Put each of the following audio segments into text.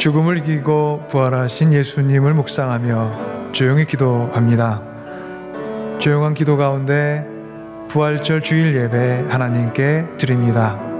죽음을 이기고 부활하신 예수님을 묵상하며 조용히 기도합니다. 조용한 기도 가운데 부활절 주일 예배 하나님께 드립니다.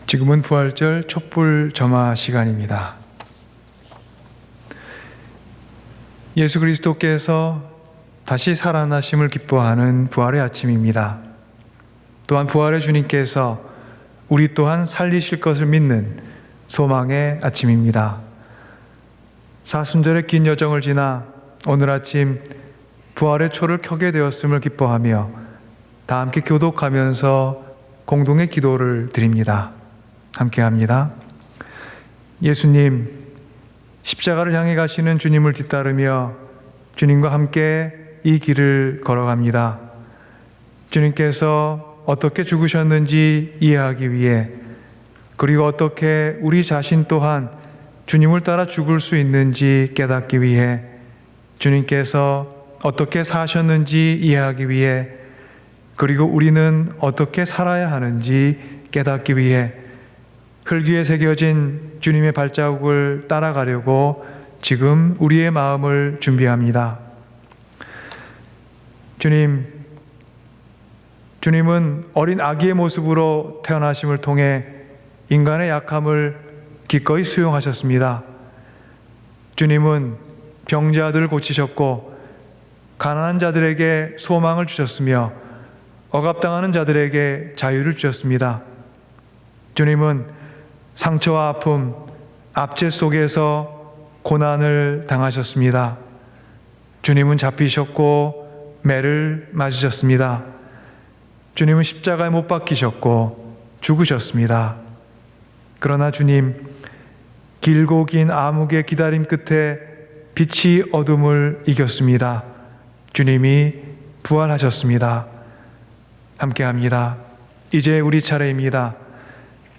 지금은 부활절 촛불 점화 시간입니다. 예수 그리스도께서 다시 살아나심을 기뻐하는 부활의 아침입니다. 또한 부활의 주님께서 우리 또한 살리실 것을 믿는 소망의 아침입니다. 사순절의 긴 여정을 지나 오늘 아침 부활의 초를 켜게 되었음을 기뻐하며 다 함께 교독하면서 공동의 기도를 드립니다. 함께 합니다. 예수님, 십자가를 향해 가시는 주님을 뒤따르며 주님과 함께 이 길을 걸어갑니다. 주님께서 어떻게 죽으셨는지 이해하기 위해, 그리고 어떻게 우리 자신 또한 주님을 따라 죽을 수 있는지 깨닫기 위해, 주님께서 어떻게 사셨는지 이해하기 위해, 그리고 우리는 어떻게 살아야 하는지 깨닫기 위해 흙 위에 새겨진 주님의 발자국을 따라가려고 지금 우리의 마음을 준비합니다. 주님은 어린 아기의 모습으로 태어나심을 통해 인간의 약함을 기꺼이 수용하셨습니다. 주님은 병자들을 고치셨고 가난한 자들에게 소망을 주셨으며 억압당하는 자들에게 자유를 주셨습니다. 주님은 상처와 아픔, 압제 속에서 고난을 당하셨습니다. 주님은 잡히셨고 매를 맞으셨습니다. 주님은 십자가에 못 박히셨고 죽으셨습니다. 그러나 주님, 길고 긴 암흑의 기다림 끝에 빛이 어둠을 이겼습니다. 주님이 부활하셨습니다. 함께합니다. 이제 우리 차례입니다.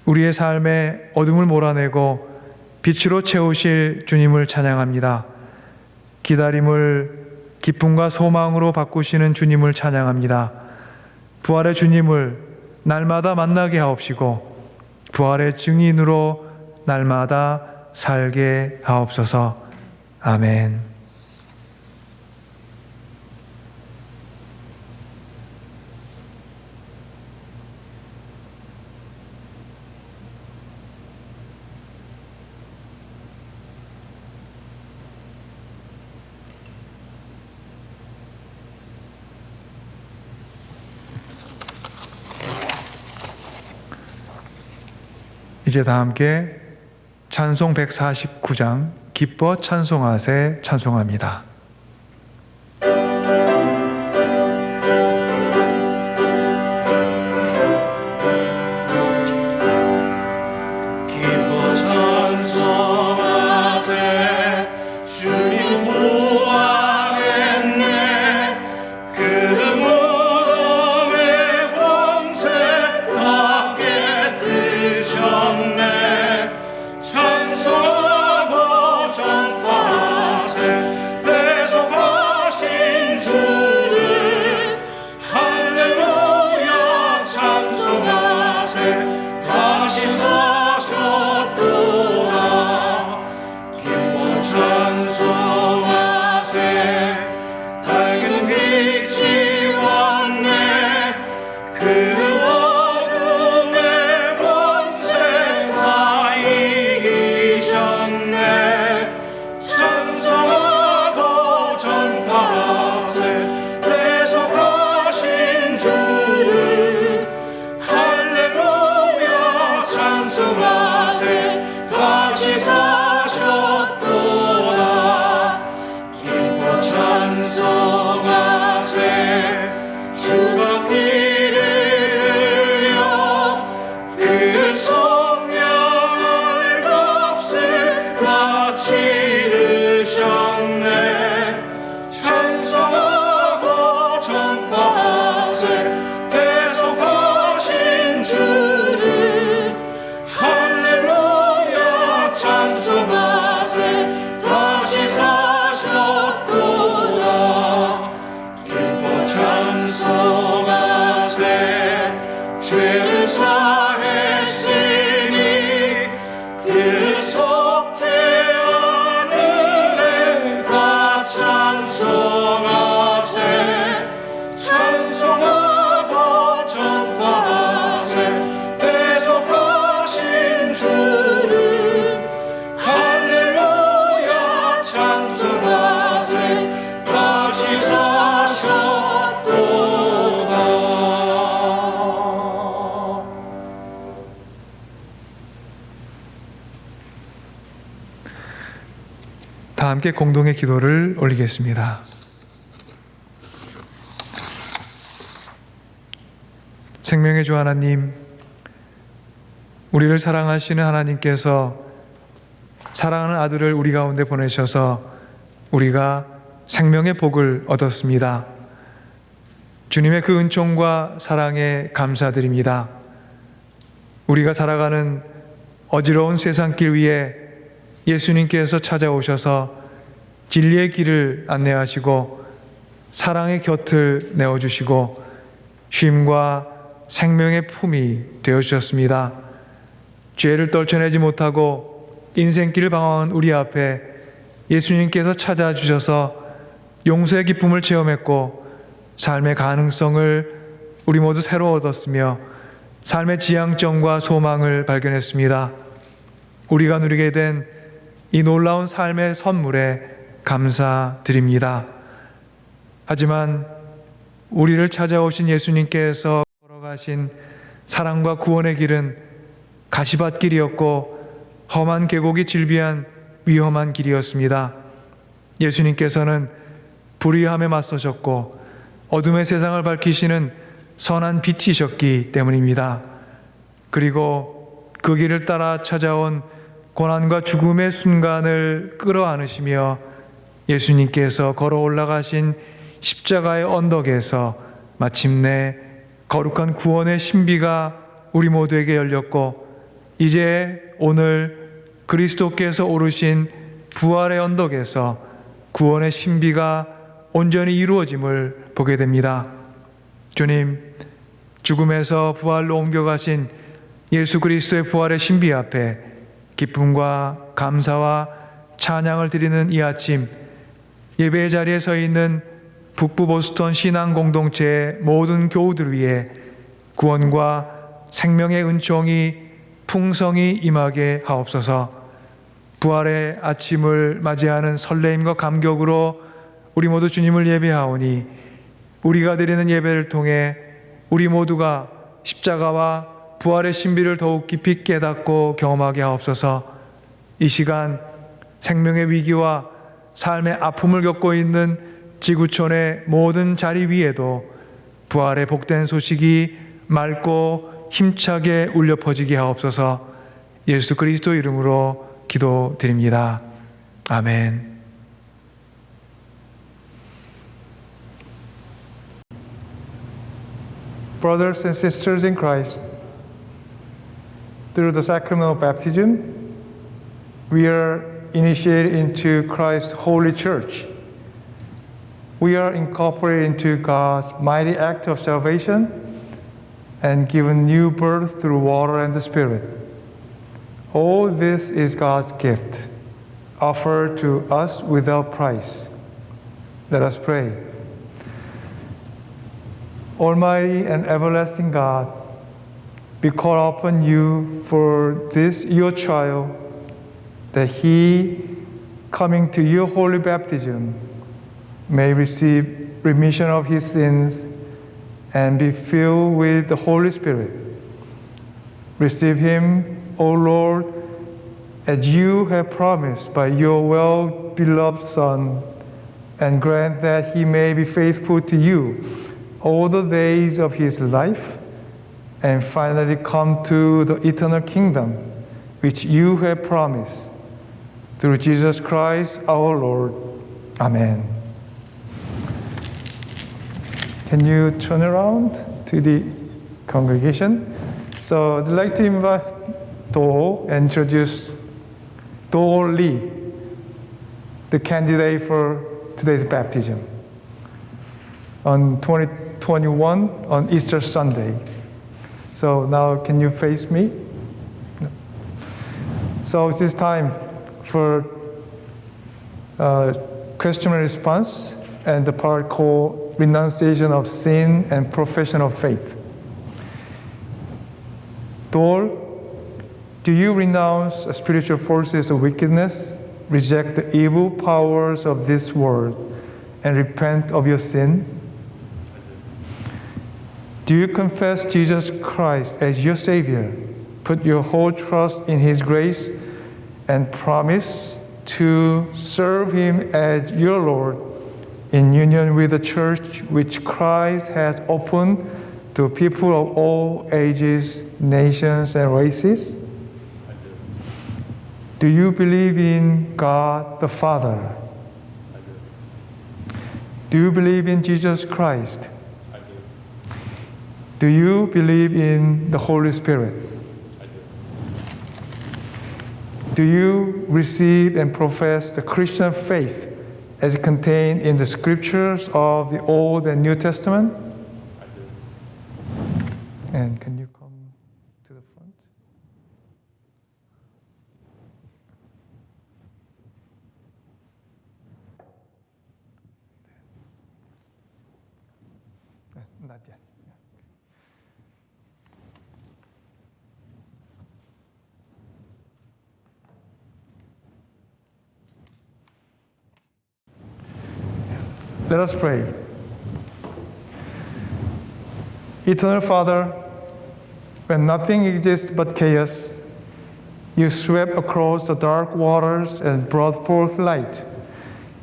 우리의 삶에 어둠을 몰아내고 빛으로 채우실 주님을 찬양합니다. 기다림을 기쁨과 소망으로 바꾸시는 주님을 찬양합니다. 부활의 주님을 날마다 만나게 하옵시고 부활의 증인으로 날마다 살게 하옵소서. 아멘. 이제 다 함께 찬송 149장 기뻐 찬송하세 찬송합니다. 기뻐 찬송하세 주님 부활했네 그 무덤의 권세 다 깨뜨셨네 찬송하고 전파하세 대속하신 주를 할렐루야 찬송하세 다시 사셨도다 기뻐 찬송하세 밝은 빛이 왔네 그 어둠의 권세 다 이기셨네 찬송하고 전파하세 대속하신 주를 할렐루야 찬송하세 다시 사셨도다 기뻐 찬송하세 주가 피를 흘려 그 성령을 값을 다 치르셨네 찬송하고 전파하세 대속하신 주를 할렐루야 찬송하세 다시 사셨도다 기뻐 찬송하세 죄를 사했으니 그 속죄 하늘에 다 찬송하세 찬송하고 전파하세 대속하신 주를 할렐루야 찬송하세 다시 사셨도다 다 함께 공동의 기도를 올리겠습니다. 생명의 주 하나님, 우리를 사랑하시는 하나님께서 사랑하는 아들을 우리 가운데 보내셔서 우리가 생명의 복을 얻었습니다. 주님의 그 은총과 사랑에 감사드립니다. 우리가 살아가는 어지러운 세상길 위에 예수님께서 찾아오셔서 진리의 길을 안내하시고 사랑의 곁을 내어주시고 쉼과 생명의 품이 되어주셨습니다. 죄를 떨쳐내지 못하고 인생길을 방황한 우리 앞에 예수님께서 찾아주셔서 용서의 기쁨을 체험했고 삶의 가능성을 우리 모두 새로 얻었으며 삶의 지향점과 소망을 발견했습니다. 우리가 누리게 된 이 놀라운 삶의 선물에 감사드립니다. 하지만 우리를 찾아오신 예수님께서 걸어가신 사랑과 구원의 길은 가시밭길이었고 험한 계곡이 질비한 위험한 길이었습니다. 예수님께서는 불의함에 맞서셨고 어둠의 세상을 밝히시는 선한 빛이셨기 때문입니다. 그리고 그 길을 따라 찾아온 고난과 죽음의 순간을 끌어안으시며 예수님께서 걸어 올라가신 십자가의 언덕에서 마침내 거룩한 구원의 신비가 우리 모두에게 열렸고 이제 오늘 그리스도께서 오르신 부활의 언덕에서 구원의 신비가 온전히 이루어짐을 보게 됩니다. 주님, 죽음에서 부활로 옮겨가신 예수 그리스도의 부활의 신비 앞에 기쁨과 감사와 찬양을 드리는 이 아침, 예배의 자리에 서 있는 북부 보스턴 신앙 공동체의 모든 교우들 위해 구원과 생명의 은총이 풍성히 임하게 하옵소서. 부활의 아침을 맞이하는 설레임과 감격으로 우리 모두 주님을 예배하오니 우리가 드리는 예배를 통해 우리 모두가 십자가와 부활의 신비를 더욱 깊이 깨닫고 경험하게 하옵소서. 이 시간 생명의 위기와 삶의 아픔을 겪고 있는 지구촌의 모든 자리 위에도 부활의 복된 소식이 맑고 힘차게 울려 퍼지게 하옵소서. 예수 그리스도 이름으로 기도드립니다. 아멘. Brothers and sisters in Christ, through the sacrament of baptism, we are initiated into Christ's holy church. We are incorporated into God's mighty act of salvation and given new birth through water and the Spirit. All this is God's gift, offered to us without price. Let us pray. Almighty and everlasting God, we call upon you for this your child, that he, coming to your holy baptism, may receive remission of his sins and be filled with the Holy Spirit. Receive him, O Lord, as you have promised by your well-beloved Son, and grant that he may be faithful to you all the days of his life, and finally come to the eternal kingdom which you have promised. Through Jesus Christ our Lord. Amen. Can you turn around to the congregation? So I'd like to invite Do and introduce Do Lee, the candidate for today's baptism on 2021 on Easter Sunday. So now can you face me? So it's this time for question and response and the part called renunciation of sin and profession of faith. Dol, do you renounce spiritual forces of wickedness, reject the evil powers of this world, and repent of your sin? Do you confess Jesus Christ as your Savior, put your whole trust in His grace, and promise to serve Him as your Lord in union with the church which Christ has opened to people of all ages, nations, and races? Do you believe in God the Father? Do you believe in Jesus Christ? Do you believe in the Holy Spirit? Do you receive and profess the Christian faith as contained in the scriptures of the Old and New Testament? And can you come to the front? Not yet. Let us pray. Eternal Father, when nothing exists but chaos, you swept across the dark waters and brought forth light.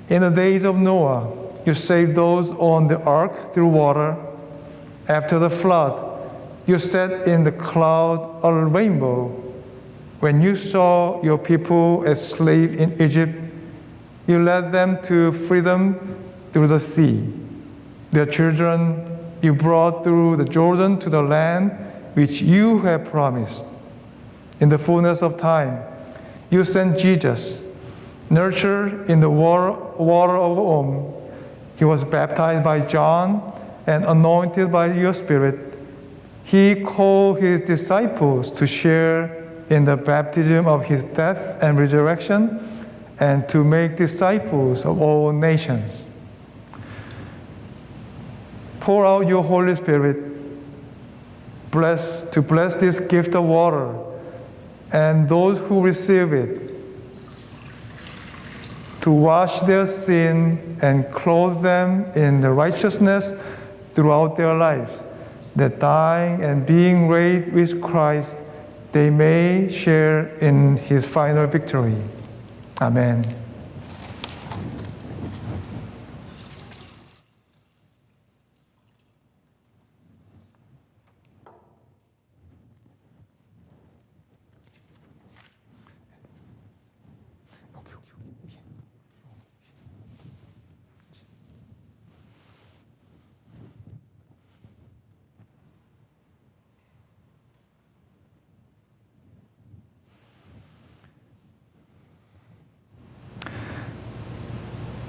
In the days of Noah, you saved those on the ark through water. After the flood, you set in the cloud a rainbow. When you saw your people as slaves in Egypt, you led them to freedom through the sea. Their children you brought through the Jordan to the land which you have promised. In the fullness of time, you sent Jesus, nurtured in the water of womb. He was baptized by John and anointed by your Spirit. He called his disciples to share in the baptism of his death and resurrection, and to make disciples of all nations. Pour out your Holy Spirit, to bless this gift of water, and those who receive it, to wash their sin and clothe them in the righteousness throughout their lives, that dying and being raised with Christ, they may share in his final victory. Amen.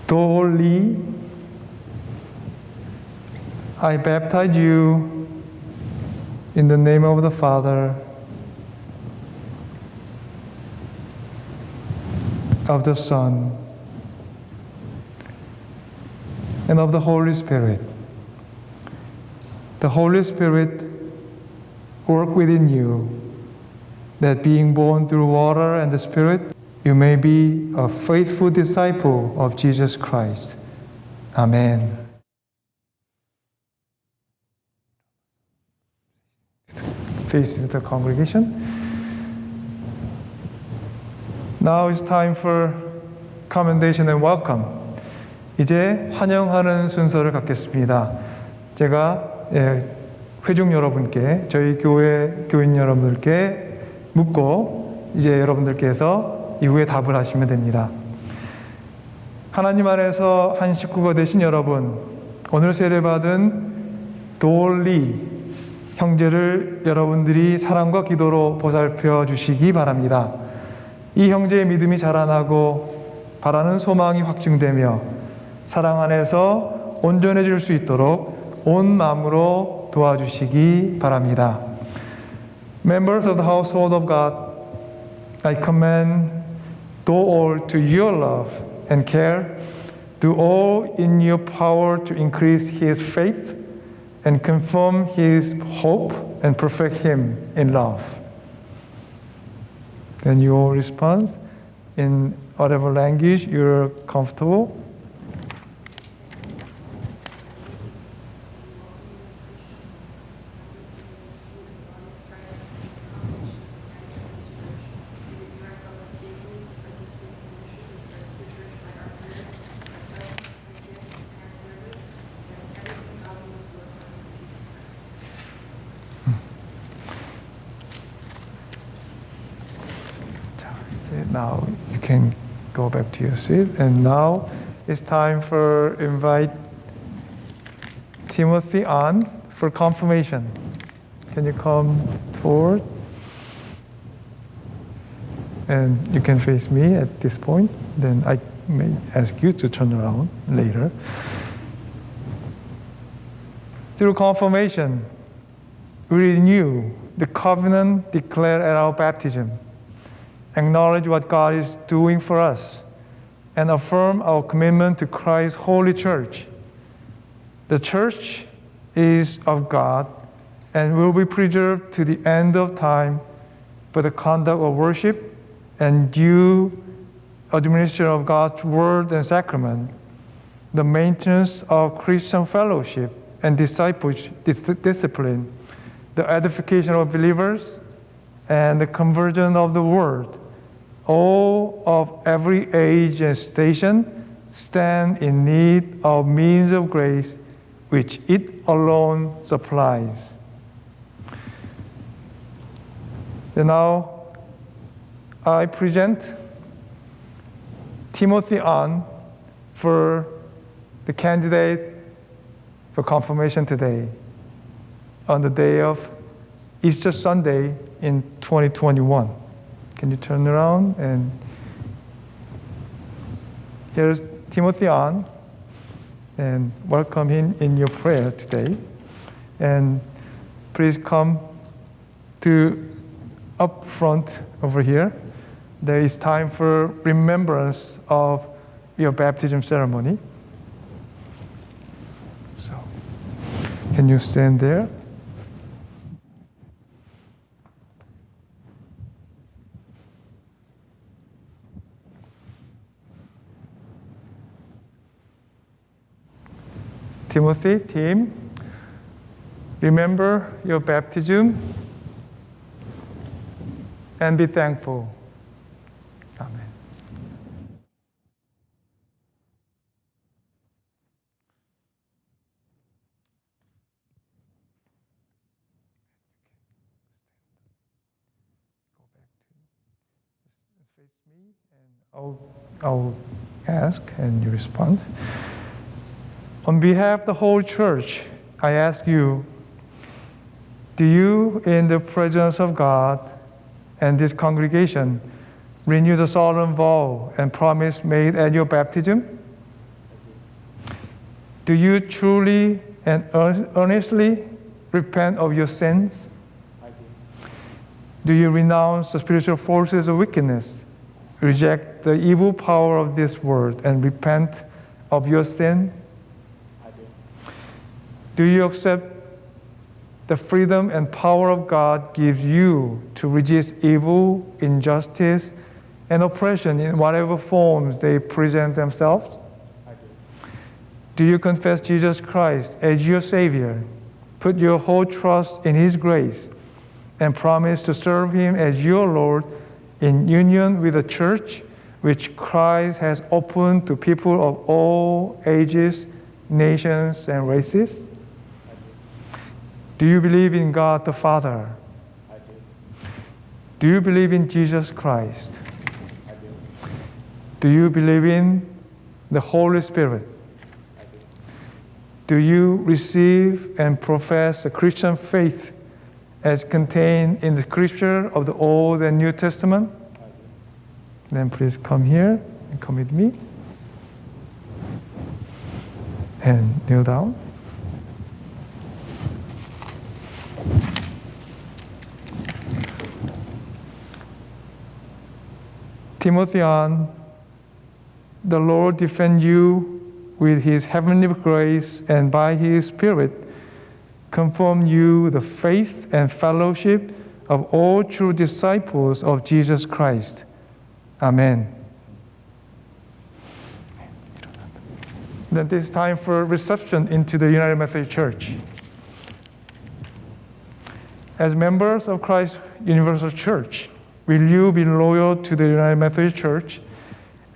Dolly, I baptize you in the name of the Father, of the Son, and of the Holy Spirit. The Holy Spirit work within you, that being born through water and the Spirit, you may be a faithful disciple of Jesus Christ. Amen. Face the congregation. Now it's time for commendation and welcome. 이제 환영하는 순서를 갖겠습니다. 제가 회중 여러분께, 저희 교회 교인 여러분들께 묻고 이제 여러분들께서 이후에 답을 하시면 됩니다. 하나님 안에서 한 식구가 되신 여러분, 오늘 세례받은 도올리 형제를 여러분들이 사랑과 기도로 보살펴 주시기 바랍니다. 이 형제의 믿음이 자라나고 바라는 소망이 확증되며 사랑 안에서 온전해질 수 있도록 온 마음으로 도와주시기 바랍니다. Members of the household of God, I commend do all to your love and care. Do all in your power to increase his faith and confirm his hope and perfect him in love. Then your response in whatever language you're comfortable. Now you can go back to your seat. And now it's time for invite Timothy on for confirmation. Can you come forward? And you can face me at this point. Then I may ask you to turn around later. Through confirmation, we renew the covenant declared at our baptism, acknowledge what God is doing for us, and affirm our commitment to Christ's holy church. The church is of God and will be preserved to the end of time for the conduct of worship and due administration of God's word and sacrament, the maintenance of Christian fellowship and discipline, the edification of believers, and the conversion of the world, all of every age and station, stand in need of means of grace which it alone supplies. And now I present Timothy An for the candidate for confirmation today on the day of Easter Sunday in 2021. Can you turn around? And here's Timothy An, and welcome him in your prayer today. And please come to up front over here. There is time for remembrance of your baptism ceremony. So, can you stand there? Timothy, Tim, remember your baptism and be thankful. Amen. Go back to face me, and I'll ask and you respond. On behalf of the whole church, I ask you, do you, in the presence of God and this congregation, renew the solemn vow and promise made at your baptism? Do you truly and earnestly repent of your sins? Do you renounce the spiritual forces of wickedness, reject the evil power of this world, and repent of your sin? Do you accept the freedom and power of God gives you to resist evil, injustice, and oppression in whatever forms they present themselves? Do you confess Jesus Christ as your Savior, put your whole trust in His grace, and promise to serve Him as your Lord in union with the church which Christ has opened to people of all ages, nations, and races? Do you believe in God the Father? I do. Do you believe in Jesus Christ? I do. Do you believe in the Holy Spirit? I do. Do you receive and profess the Christian faith as contained in the Scripture of the Old and New Testament? I do. Then please come here and come with me. And kneel down. Timothy An, the Lord defend you with His heavenly grace, and by His Spirit confirm you the faith and fellowship of all true disciples of Jesus Christ. Amen. Then this is time for reception into the United Methodist Church. As members of Christ Universal Church, will you be loyal to the United Methodist Church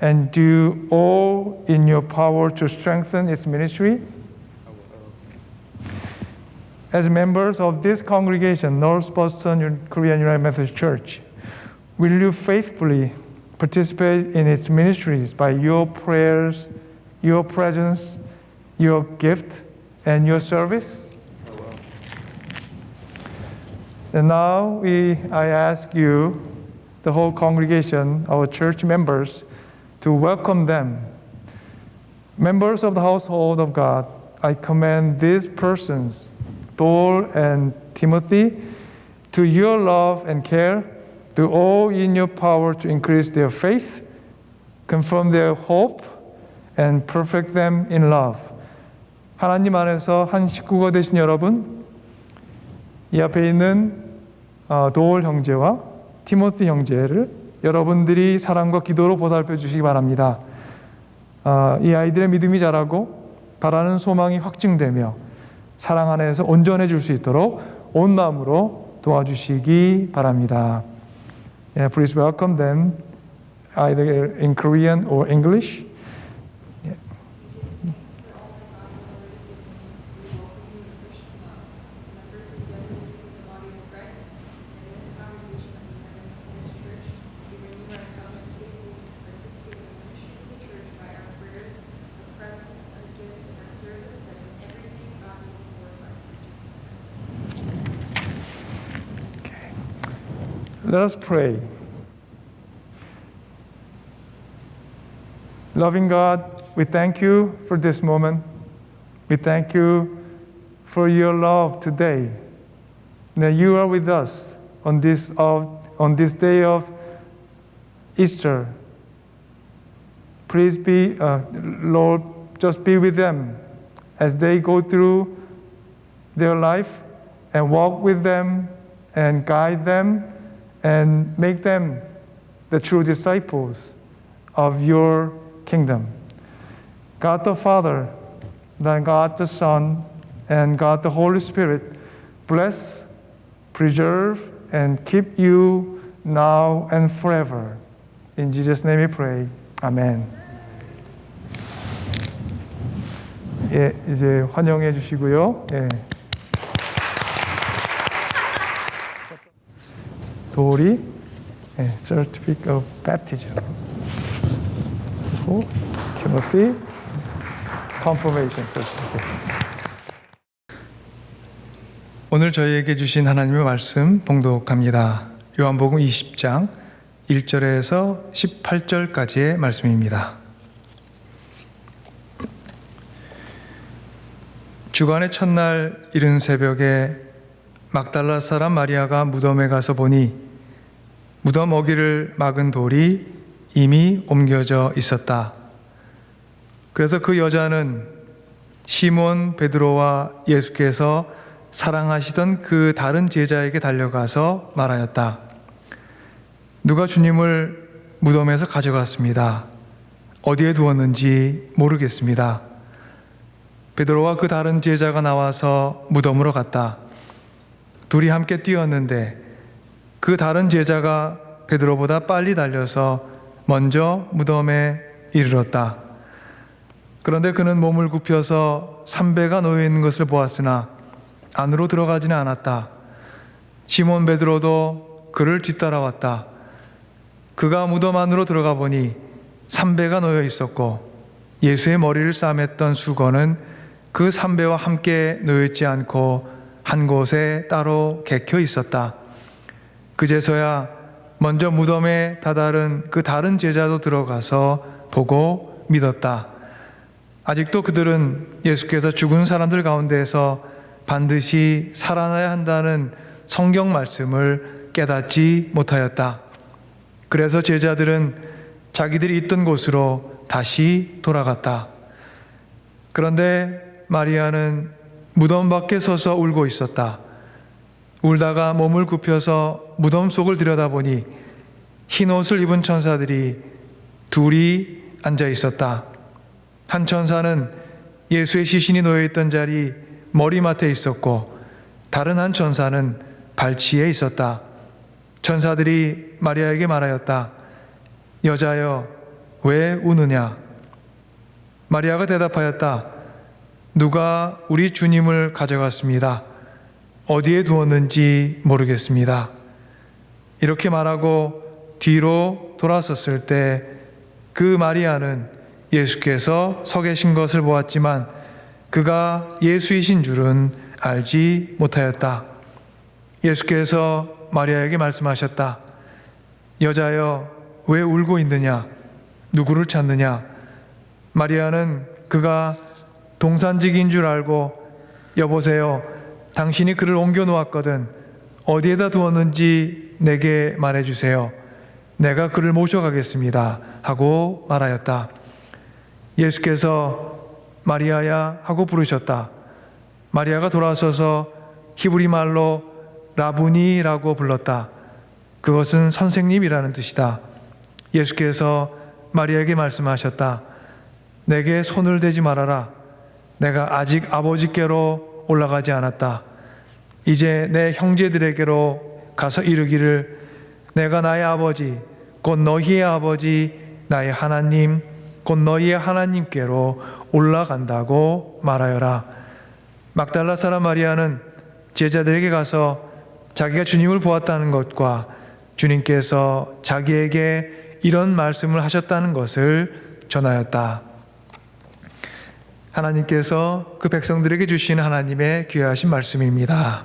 and do all in your power to strengthen its ministry? As members of this congregation, North Boston Korean United Methodist Church, will you faithfully participate in its ministries by your prayers, your presence, your gift, and your service? And now I ask you, the whole congregation, our church members, to welcome them. Members of the household of God, I commend these persons, Dol and Timothy, to your love and care. Do all in your power to increase their faith, confirm their hope, and perfect them in love. 하나님 안에서 한 식구가 되신 여러분, 이 앞에 있는 도올 형제와 티모티 형제를 여러분들이 사랑과 기도로 보살펴 주시기 바랍니다. 이 아이들의 믿음이 자라고 바라는 소망이 확증되며 사랑 안에서 온전해질 수 있도록 온 마음으로 도와주시기 바랍니다. Yeah, please welcome them either in Korean or English. Yeah. Let us pray. Loving God, we thank you for this moment. We thank you for your love today. That you are with us on this day of Easter. Please be, Lord, just be with them as they go through their life, and walk with them and guide them and make them the true disciples of your kingdom. God the Father, then God the Son, and God the Holy Spirit bless, preserve, and keep you now and forever. In Jesus' name we pray. 아멘. 예, 이제 환영해 주시고요. 예. 도리, 예, Certificate of Baptism. 그리고 Timothy, Confirmation Certificate. 오늘 저희에게 주신 하나님의 말씀 봉독합니다. 요한복음 20장 1절에서 18절까지의 말씀입니다. 주간의 첫날 이른 새벽에 막달라 사람 마리아가 무덤에 가서 보니 무덤 어귀를 막은 돌이 이미 옮겨져 있었다. 그래서 그 여자는 시몬 베드로와 예수께서 사랑하시던 그 다른 제자에게 달려가서 말하였다. 누가 주님을 무덤에서 가져갔습니다. 어디에 두었는지 모르겠습니다. 베드로와 그 다른 제자가 나와서 무덤으로 갔다. 둘이 함께 뛰었는데 그 다른 제자가 베드로보다 빨리 달려서 먼저 무덤에 이르렀다. 그런데 그는 몸을 굽혀서 삼배가 놓여 있는 것을 보았으나 안으로 들어가지는 않았다. 시몬 베드로도 그를 뒤따라왔다. 그가 무덤 안으로 들어가 보니 삼배가 놓여 있었고 예수의 머리를 싸맸던 수건은 그 삼배와 함께 놓여 있지 않고 한 곳에 따로 개켜 있었다. 그제서야 먼저 무덤에 다다른 그 다른 제자도 들어가서 보고 믿었다. 아직도 그들은 예수께서 죽은 사람들 가운데에서 반드시 살아나야 한다는 성경 말씀을 깨닫지 못하였다. 그래서 제자들은 자기들이 있던 곳으로 다시 돌아갔다. 그런데 마리아는 무덤 밖에 서서 울고 있었다. 울다가 몸을 굽혀서 무덤 속을 들여다보니 흰 옷을 입은 천사들이 둘이 앉아 있었다. 한 천사는 예수의 시신이 놓여 있던 자리 머리맡에 있었고 다른 한 천사는 발치에 있었다. 천사들이 마리아에게 말하였다. 여자여, 왜 우느냐? 마리아가 대답하였다. 누가 우리 주님을 가져갔습니다. 어디에 두었는지 모르겠습니다. 이렇게 말하고 뒤로 돌아섰을 때 그 마리아는 예수께서 서 계신 것을 보았지만 그가 예수이신 줄은 알지 못하였다. 예수께서 마리아에게 말씀하셨다. 여자여, 왜 울고 있느냐? 누구를 찾느냐? 마리아는 그가 동산직인 줄 알고 여보세요, 당신이 그를 옮겨 놓았거든. 어디에다 두었는지 내게 말해주세요. 내가 그를 모셔가겠습니다. 하고 말하였다. 예수께서 마리아야 하고 부르셨다. 마리아가 돌아서서 히브리 말로 라부니라고 불렀다. 그것은 선생님이라는 뜻이다. 예수께서 마리아에게 말씀하셨다. 내게 손을 대지 말아라. 내가 아직 아버지께로 올라가지 않았다. 이제 내 형제들에게로 가서 이르기를 내가 나의 아버지 곧 너희의 아버지 나의 하나님 곧 너희의 하나님께로 올라간다고 말하여라. 막달라 사람 마리아는 제자들에게 가서 자기가 주님을 보았다는 것과 주님께서 자기에게 이런 말씀을 하셨다는 것을 전하였다. 하나님께서 그 백성들에게 주신 하나님의 귀하신 말씀입니다.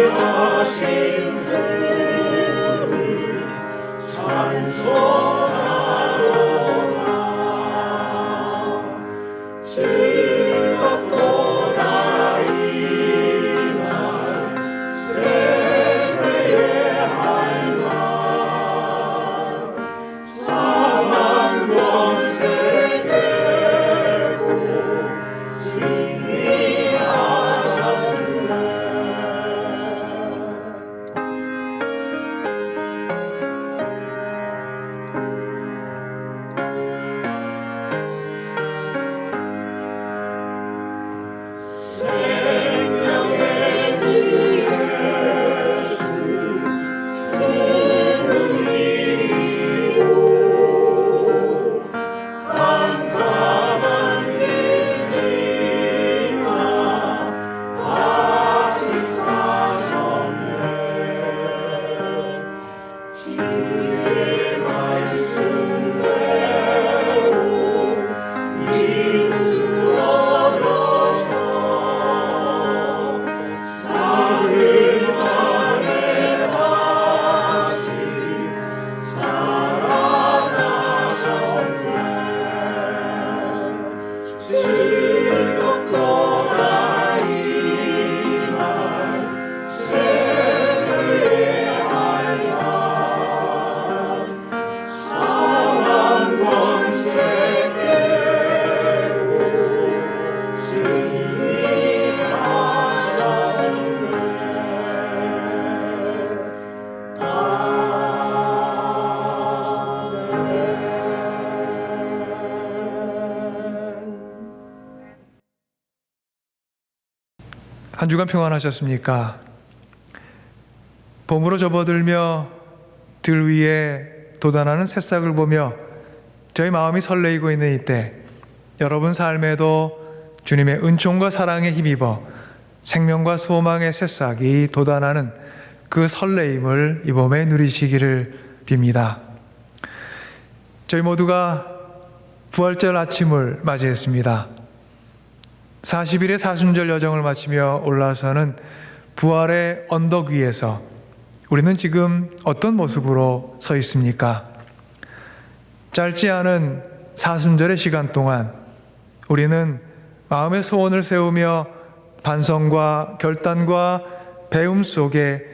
신비하신 주를 찬송하노라. 즐겁도다 이날 세세의 할말 사망 권세 깨고 승리하셨네. 생명의 주 예수 주는 이기고 캄캄한 길 지나 다시 사셨네. 주의 말씀대로 이루어져서 사흘 만에 다시 살아나셨네. 즐겁도다 이날 세세의 할말 사망 권세 깨고 승리하셨네. 한 주간 평안하셨습니까? 봄으로 접어들며 들 위에 돋아나는 새싹을 보며 저희 마음이 설레이고 있는 이때 여러분 삶에도 주님의 은총과 사랑에 힘입어 생명과 소망의 새싹이 돋아나는 그 설레임을 이 봄에 누리시기를 빕니다. 저희 모두가 부활절 아침을 맞이했습니다. 40일의 사순절 여정을 마치며 올라서는 부활의 언덕 위에서 우리는 지금 어떤 모습으로 서 있습니까? 짧지 않은 사순절의 시간 동안 우리는 마음의 소원을 세우며 반성과 결단과 배움 속에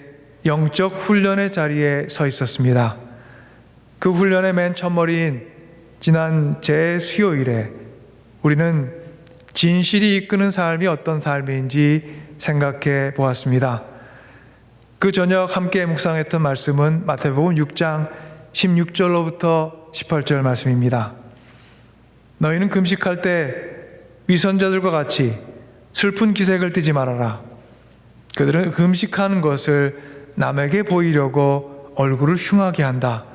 영적 훈련의 자리에 서 있었습니다. 그 훈련의 맨 첫머리인 지난 재수요일에 우리는 진실이 이끄는 삶이 어떤 삶인지 생각해 보았습니다. 그 저녁 함께 묵상했던 말씀은 마태복음 6장 16절로부터 18절 말씀입니다. 너희는 금식할 때 위선자들과 같이 슬픈 기색을 띠지 말아라. 그들은 금식하는 것을 남에게 보이려고 얼굴을 흉하게 한다.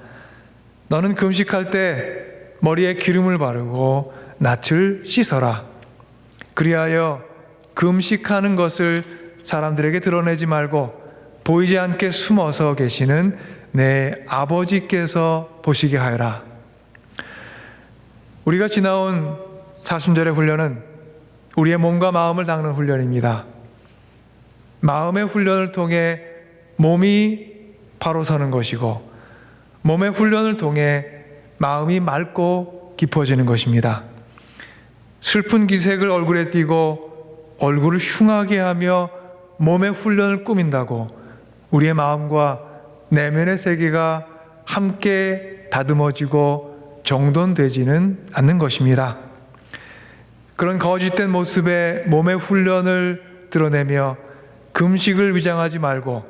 너는 금식할 때 머리에 기름을 바르고 낯을 씻어라. 그리하여 금식하는 것을 사람들에게 드러내지 말고 보이지 않게 숨어서 계시는 내 아버지께서 보시게 하여라. 우리가 지나온 사순절의 훈련은 우리의 몸과 마음을 닦는 훈련입니다. 마음의 훈련을 통해 몸이 바로 서는 것이고 몸의 훈련을 통해 마음이 맑고 깊어지는 것입니다. 슬픈 기색을 얼굴에 띠고 얼굴을 흉하게 하며 몸의 훈련을 꾸민다고 우리의 마음과 내면의 세계가 함께 다듬어지고 정돈되지는 않는 것입니다. 그런 거짓된 모습의 몸의 훈련을 드러내며 금식을 위장하지 말고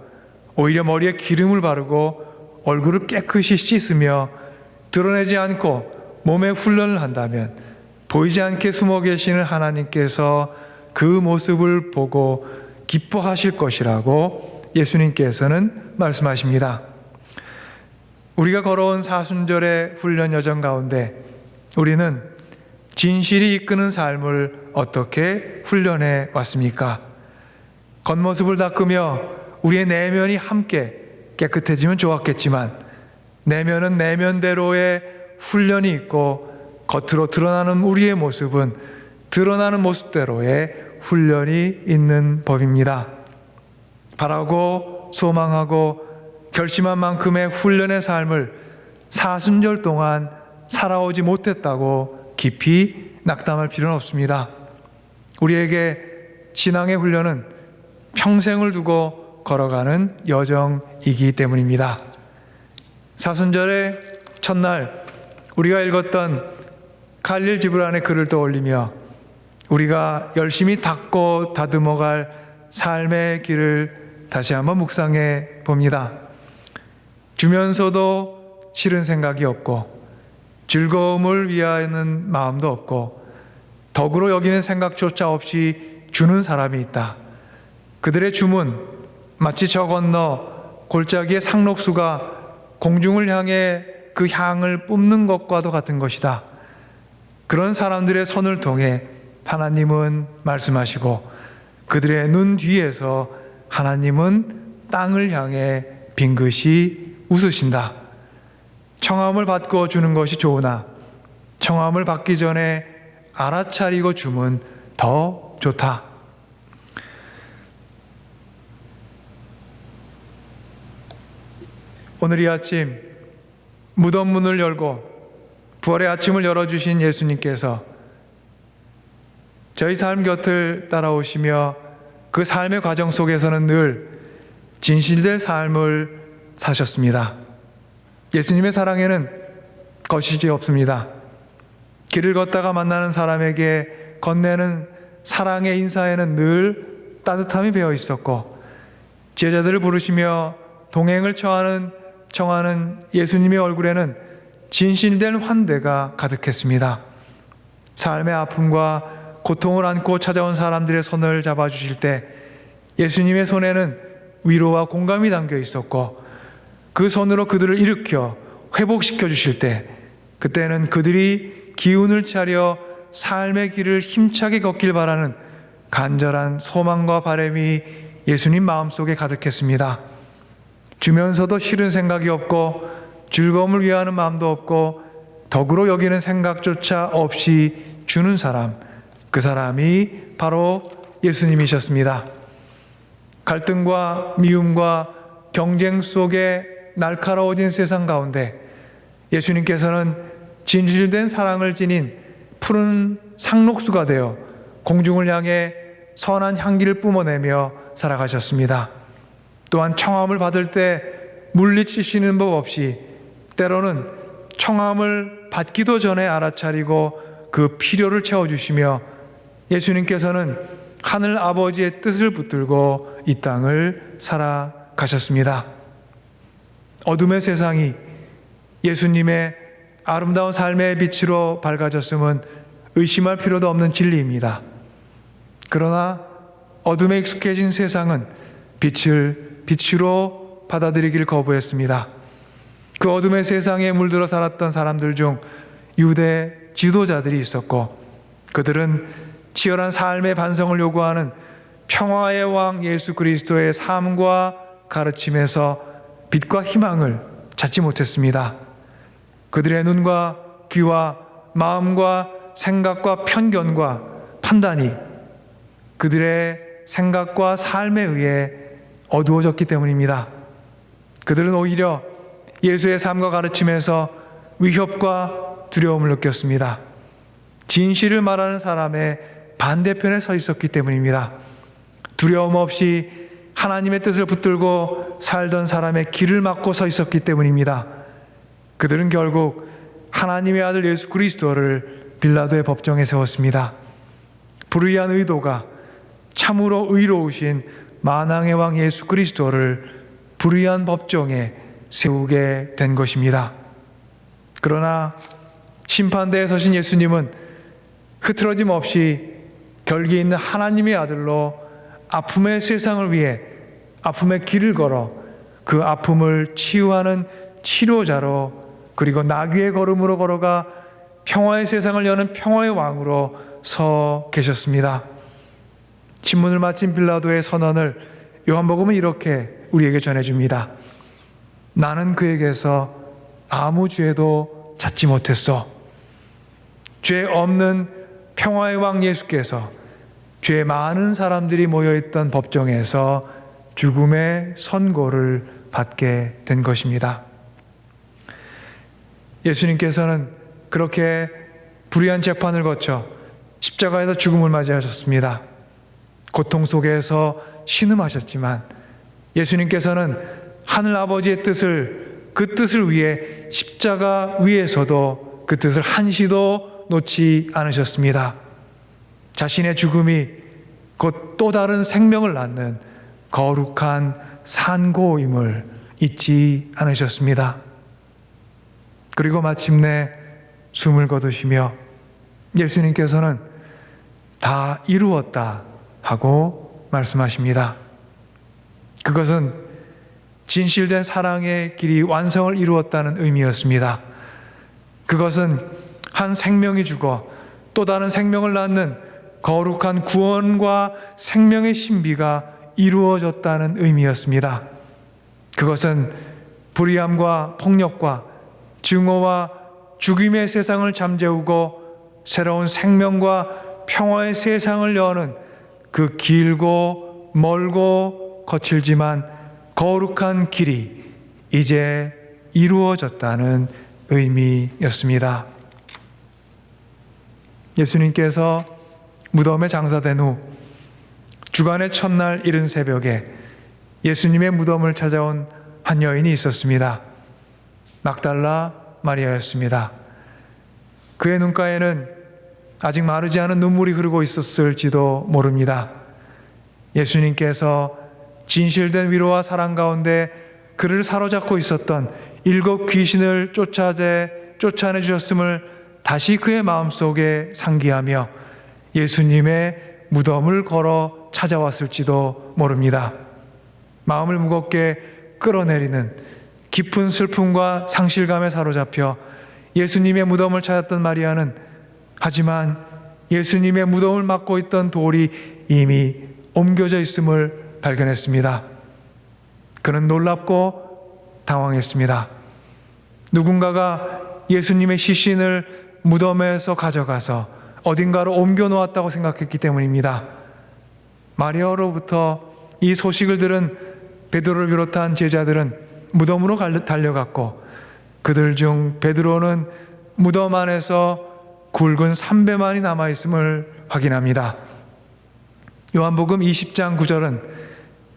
오히려 머리에 기름을 바르고 얼굴을 깨끗이 씻으며 드러내지 않고 몸의 훈련을 한다면 보이지 않게 숨어 계시는 하나님께서 그 모습을 보고 기뻐하실 것이라고 예수님께서는 말씀하십니다. 우리가 걸어온 사순절의 훈련 여정 가운데 우리는 진실이 이끄는 삶을 어떻게 훈련해 왔습니까? 겉모습을 닦으며 우리의 내면이 함께 깨끗해지면 좋았겠지만 내면은 내면대로의 훈련이 있고 겉으로 드러나는 우리의 모습은 드러나는 모습대로의 훈련이 있는 법입니다. 바라고 소망하고 결심한 만큼의 훈련의 삶을 사순절 동안 살아오지 못했다고 깊이 낙담할 필요는 없습니다. 우리에게 신앙의 훈련은 평생을 두고 걸어가는 여정이기 때문입니다. 사순절의 첫날 우리가 읽었던 갈릴 지브란의 글을 떠올리며 우리가 열심히 닦고 다듬어갈 삶의 길을 다시 한번 묵상해 봅니다. 주면서도 싫은 생각이 없고 즐거움을 위하는 마음도 없고 덕으로 여기는 생각조차 없이 주는 사람이 있다. 그들의 주문 마치 저 건너 골짜기의 상록수가 공중을 향해 그 향을 뿜는 것과도 같은 것이다. 그런 사람들의 손을 통해 하나님은 말씀하시고 그들의 눈 뒤에서 하나님은 땅을 향해 빙긋이 웃으신다. 청함을 받고 주는 것이 좋으나 청함을 받기 전에 알아차리고 주면 더 좋다. 오늘 이 아침 무덤 문을 열고 부활의 아침을 열어주신 예수님께서 저희 삶 곁을 따라오시며 그 삶의 과정 속에서는 늘 진실될 삶을 사셨습니다. 예수님의 사랑에는 거시기 없습니다. 길을 걷다가 만나는 사람에게 건네는 사랑의 인사에는 늘 따뜻함이 배어 있었고 제자들을 부르시며 동행을 청하는 예수님의 얼굴에는 진실된 환대가 가득했습니다. 삶의 아픔과 고통을 안고 찾아온 사람들의 손을 잡아주실 때 예수님의 손에는 위로와 공감이 담겨 있었고 그 손으로 그들을 일으켜 회복시켜 주실 때 그때는 그들이 기운을 차려 삶의 길을 힘차게 걷길 바라는 간절한 소망과 바람이 예수님 마음속에 가득했습니다. 주면서도 싫은 생각이 없고 즐거움을 위하는 마음도 없고 덕으로 여기는 생각조차 없이 주는 사람, 그 사람이 바로 예수님이셨습니다. 갈등과 미움과 경쟁 속에 날카로워진 세상 가운데 예수님께서는 진실된 사랑을 지닌 푸른 상록수가 되어 공중을 향해 선한 향기를 뿜어내며 살아가셨습니다. 또한 청함을 받을 때 물리치시는 법 없이 때로는 청함을 받기도 전에 알아차리고 그 필요를 채워주시며 예수님께서는 하늘 아버지의 뜻을 붙들고 이 땅을 살아가셨습니다. 어둠의 세상이 예수님의 아름다운 삶의 빛으로 밝아졌음은 의심할 필요도 없는 진리입니다. 그러나 어둠에 익숙해진 세상은 빛을 빛으로 받아들이길 거부했습니다. 그 어둠의 세상에 물들어 살았던 사람들 중 유대 지도자들이 있었고 그들은 치열한 삶의 반성을 요구하는 평화의 왕 예수 그리스도의 삶과 가르침에서 빛과 희망을 찾지 못했습니다. 그들의 눈과 귀와 마음과 생각과 편견과 판단이 그들의 생각과 삶에 의해 어두워졌기 때문입니다. 그들은 오히려 예수의 삶과 가르침에서 위협과 두려움을 느꼈습니다. 진실을 말하는 사람의 반대편에 서 있었기 때문입니다. 두려움 없이 하나님의 뜻을 붙들고 살던 사람의 길을 막고 서 있었기 때문입니다. 그들은 결국 하나님의 아들 예수 그리스도를 빌라도의 법정에 세웠습니다. 불의한 의도가 참으로 의로우신 만왕의 왕 예수 그리스도를 불의한 법정에 세우게 된 것입니다. 그러나 심판대에 서신 예수님은 흐트러짐 없이 결기 있는 하나님의 아들로 아픔의 세상을 위해 아픔의 길을 걸어 그 아픔을 치유하는 치료자로 그리고 나귀의 걸음으로 걸어가 평화의 세상을 여는 평화의 왕으로 서 계셨습니다. 신문을 마친 빌라도의 선언을 요한복음은 이렇게 우리에게 전해줍니다. 나는 그에게서 아무 죄도 찾지 못했어. 죄 없는 평화의 왕 예수께서 죄 많은 사람들이 모여있던 법정에서 죽음의 선고를 받게 된 것입니다. 예수님께서는 그렇게 불의한 재판을 거쳐 십자가에서 죽음을 맞이하셨습니다. 고통 속에서 신음하셨지만 예수님께서는 하늘 아버지의 그 뜻을 위해 십자가 위에서도 그 뜻을 한시도 놓지 않으셨습니다. 자신의 죽음이 곧 또 다른 생명을 낳는 거룩한 산고임을 잊지 않으셨습니다. 그리고 마침내 숨을 거두시며 예수님께서는 다 이루었다 하고 말씀하십니다. 그것은 진실된 사랑의 길이 완성을 이루었다는 의미였습니다. 그것은 한 생명이 죽어 또 다른 생명을 낳는 거룩한 구원과 생명의 신비가 이루어졌다는 의미였습니다. 그것은 불의함과 폭력과 증오와 죽임의 세상을 잠재우고 새로운 생명과 평화의 세상을 여는 그 길고 멀고 거칠지만 거룩한 길이 이제 이루어졌다는 의미였습니다. 예수님께서 무덤에 장사된 후 주간의 첫날 이른 새벽에 예수님의 무덤을 찾아온 한 여인이 있었습니다. 막달라 마리아였습니다. 그의 눈가에는 아직 마르지 않은 눈물이 흐르고 있었을지도 모릅니다. 예수님께서 진실된 위로와 사랑 가운데 그를 사로잡고 있었던 7 귀신을 쫓아내 주셨음을 다시 그의 마음속에 상기하며 예수님의 무덤을 걸어 찾아왔을지도 모릅니다. 마음을 무겁게 끌어내리는 깊은 슬픔과 상실감에 사로잡혀 예수님의 무덤을 찾았던 마리아는 하지만 예수님의 무덤을 막고 있던 돌이 이미 옮겨져 있음을 발견했습니다. 그는 놀랍고 당황했습니다. 누군가가 예수님의 시신을 무덤에서 가져가서 어딘가로 옮겨 놓았다고 생각했기 때문입니다. 마리아로부터 이 소식을 들은 베드로를 비롯한 제자들은 무덤으로 달려갔고 그들 중 베드로는 무덤 안에서 굵은 삼배만이 남아있음을 확인합니다. 요한복음 20장 9절은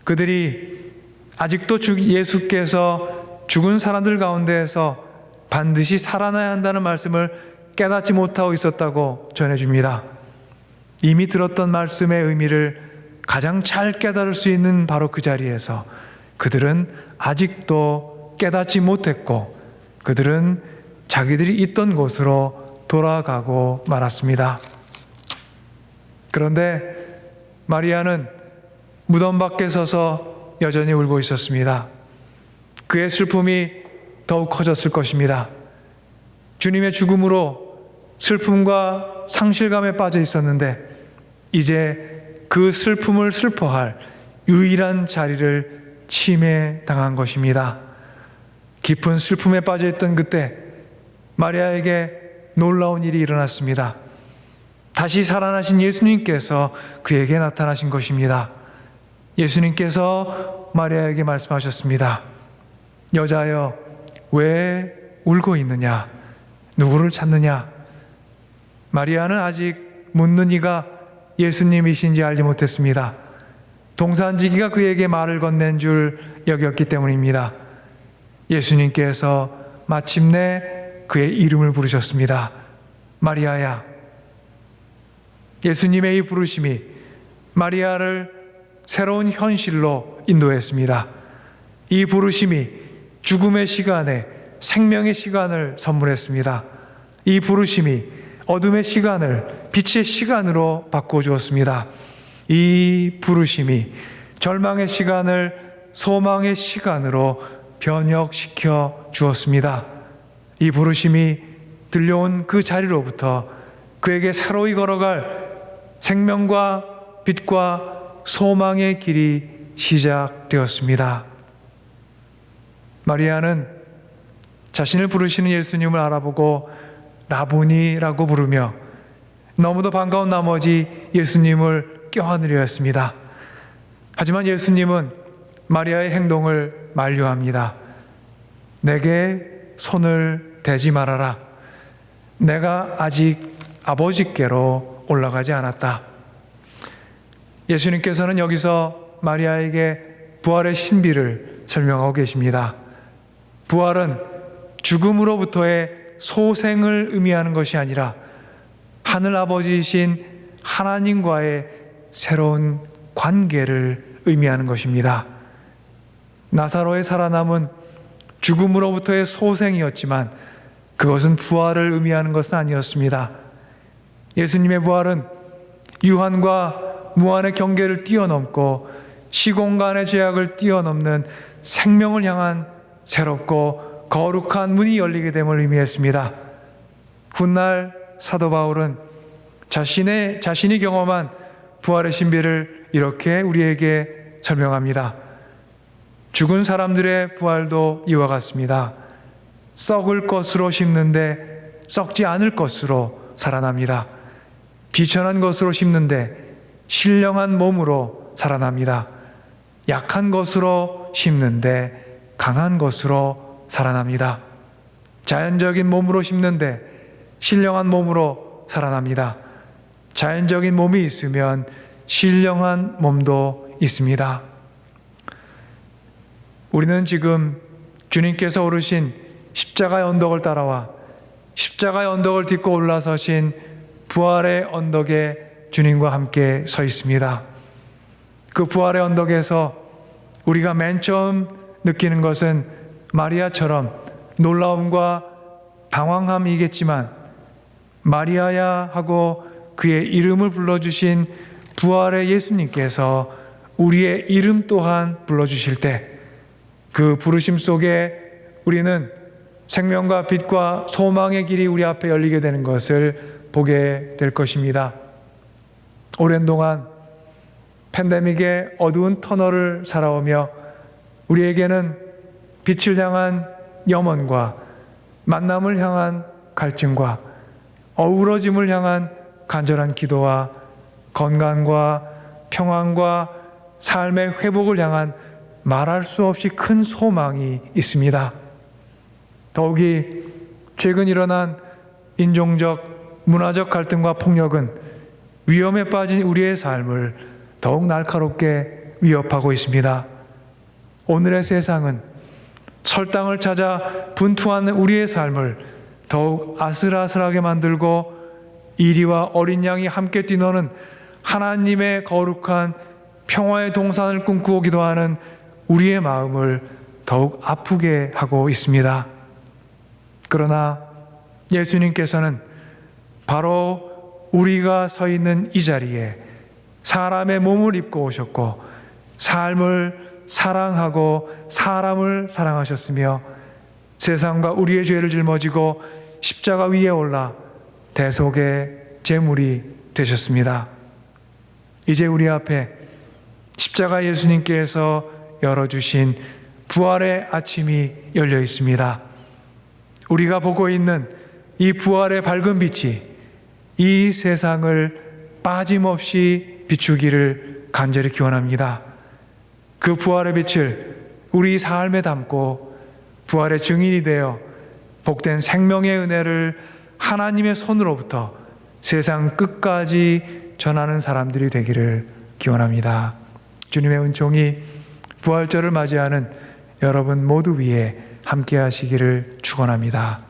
그들이 아직도 예수께서 죽은 사람들 가운데에서 반드시 살아나야 한다는 말씀을 깨닫지 못하고 있었다고 전해줍니다. 이미 들었던 말씀의 의미를 가장 잘 깨달을 수 있는 바로 그 자리에서 그들은 아직도 깨닫지 못했고 그들은 자기들이 있던 곳으로 돌아가고 말았습니다. 그런데 마리아는 무덤 밖에 서서 여전히 울고 있었습니다. 그의 슬픔이 더욱 커졌을 것입니다. 주님의 죽음으로 슬픔과 상실감에 빠져 있었는데 이제 그 슬픔을 슬퍼할 유일한 자리를 침해당한 것입니다. 깊은 슬픔에 빠져 있던 그때 마리아에게 놀라운 일이 일어났습니다. 다시 살아나신 예수님께서 그에게 나타나신 것입니다. 예수님께서 마리아에게 말씀하셨습니다. 여자여, 왜 울고 있느냐? 누구를 찾느냐? 마리아는 아직 묻는 이가 예수님이신지 알지 못했습니다. 동산지기가 그에게 말을 건넨 줄 여겼기 때문입니다. 예수님께서 마침내 그의 이름을 부르셨습니다. 마리아야. 예수님의 이 부르심이 마리아를 새로운 현실로 인도했습니다. 이 부르심이 죽음의 시간에 생명의 시간을 선물했습니다. 이 부르심이 어둠의 시간을 빛의 시간으로 바꿔주었습니다. 이 부르심이 절망의 시간을 소망의 시간으로 변혁시켜 주었습니다. 이 부르심이 들려온 그 자리로부터 그에게 새로이 걸어갈 생명과 빛과 소망의 길이 시작되었습니다. 마리아는 자신을 부르시는 예수님을 알아보고 라보니라고 부르며 너무도 반가운 나머지 예수님을 껴안으려 했습니다. 하지만 예수님은 마리아의 행동을 만류합니다. 내게 손을 대지 말아라. 내가 아직 아버지께로 올라가지 않았다. 예수님께서는 여기서 마리아에게 부활의 신비를 설명하고 계십니다. 부활은 죽음으로부터의 소생을 의미하는 것이 아니라 하늘 아버지이신 하나님과의 새로운 관계를 의미하는 것입니다. 나사로의 살아남은 죽음으로부터의 소생이었지만 그것은 부활을 의미하는 것은 아니었습니다. 예수님의 부활은 유한과 무한의 경계를 뛰어넘고 시공간의 제약을 뛰어넘는 생명을 향한 새롭고 거룩한 문이 열리게 됨을 의미했습니다. 훗날 사도 바울은 자신이 경험한 부활의 신비를 이렇게 우리에게 설명합니다. 죽은 사람들의 부활도 이와 같습니다. 썩을 것으로 심는데 썩지 않을 것으로 살아납니다. 비천한 것으로 심는데 신령한 몸으로 살아납니다. 약한 것으로 심는데 강한 것으로 살아납니다. 자연적인 몸으로 심는데 신령한 몸으로 살아납니다. 자연적인 몸이 있으면 신령한 몸도 있습니다. 우리는 지금 주님께서 오르신 십자가의 언덕을 따라와 십자가의 언덕을 딛고 올라서신 부활의 언덕에 주님과 함께 서 있습니다. 그 부활의 언덕에서 우리가 맨 처음 느끼는 것은 마리아처럼 놀라움과 당황함이겠지만 마리아야 하고 그의 이름을 불러주신 부활의 예수님께서 우리의 이름 또한 불러주실 때 그 부르심 속에 우리는 생명과 빛과 소망의 길이 우리 앞에 열리게 되는 것을 보게 될 것입니다. 오랜 동안 팬데믹의 어두운 터널을 살아오며 우리에게는 빛을 향한 염원과 만남을 향한 갈증과 어우러짐을 향한 간절한 기도와 건강과 평안과 삶의 회복을 향한 말할 수 없이 큰 소망이 있습니다. 더욱이 최근 일어난 인종적, 문화적 갈등과 폭력은 위험에 빠진 우리의 삶을 더욱 날카롭게 위협하고 있습니다. 오늘의 세상은 설당을 찾아 분투하는 우리의 삶을 더욱 아슬아슬하게 만들고 이리와 어린 양이 함께 뛰노는 하나님의 거룩한 평화의 동산을 꿈꾸고 기도하는 우리의 마음을 더욱 아프게 하고 있습니다. 그러나 예수님께서는 바로 우리가 서 있는 이 자리에 사람의 몸을 입고 오셨고 삶을 사랑하고 사람을 사랑하셨으며 세상과 우리의 죄를 짊어지고 십자가 위에 올라 대속의 제물이 되셨습니다. 이제 우리 앞에 십자가 예수님께서 열어주신 부활의 아침이 열려 있습니다. 우리가 보고 있는 이 부활의 밝은 빛이 이 세상을 빠짐없이 비추기를 간절히 기원합니다. 그 부활의 빛을 우리 삶에 담고 부활의 증인이 되어 복된 생명의 은혜를 하나님의 손으로부터 세상 끝까지 전하는 사람들이 되기를 기원합니다. 주님의 은총이 부활절을 맞이하는 여러분 모두 위에 함께 하시기를 축원합니다.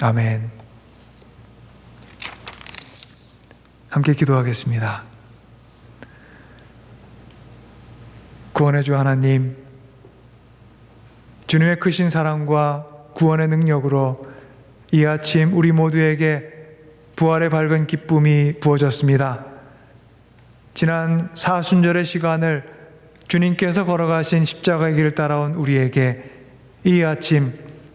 아멘. 함께 기도하겠습니다. 구원의 주 하나님, 주님의 크신 사랑과 구원의 능력으로 이 아침 우리 모두에게 부활의 밝은 기쁨이 부어졌습니다. 지난 사순절의 시간을 주님께서 걸어가신 십자가의 길을 따라온 우리에게 이 아침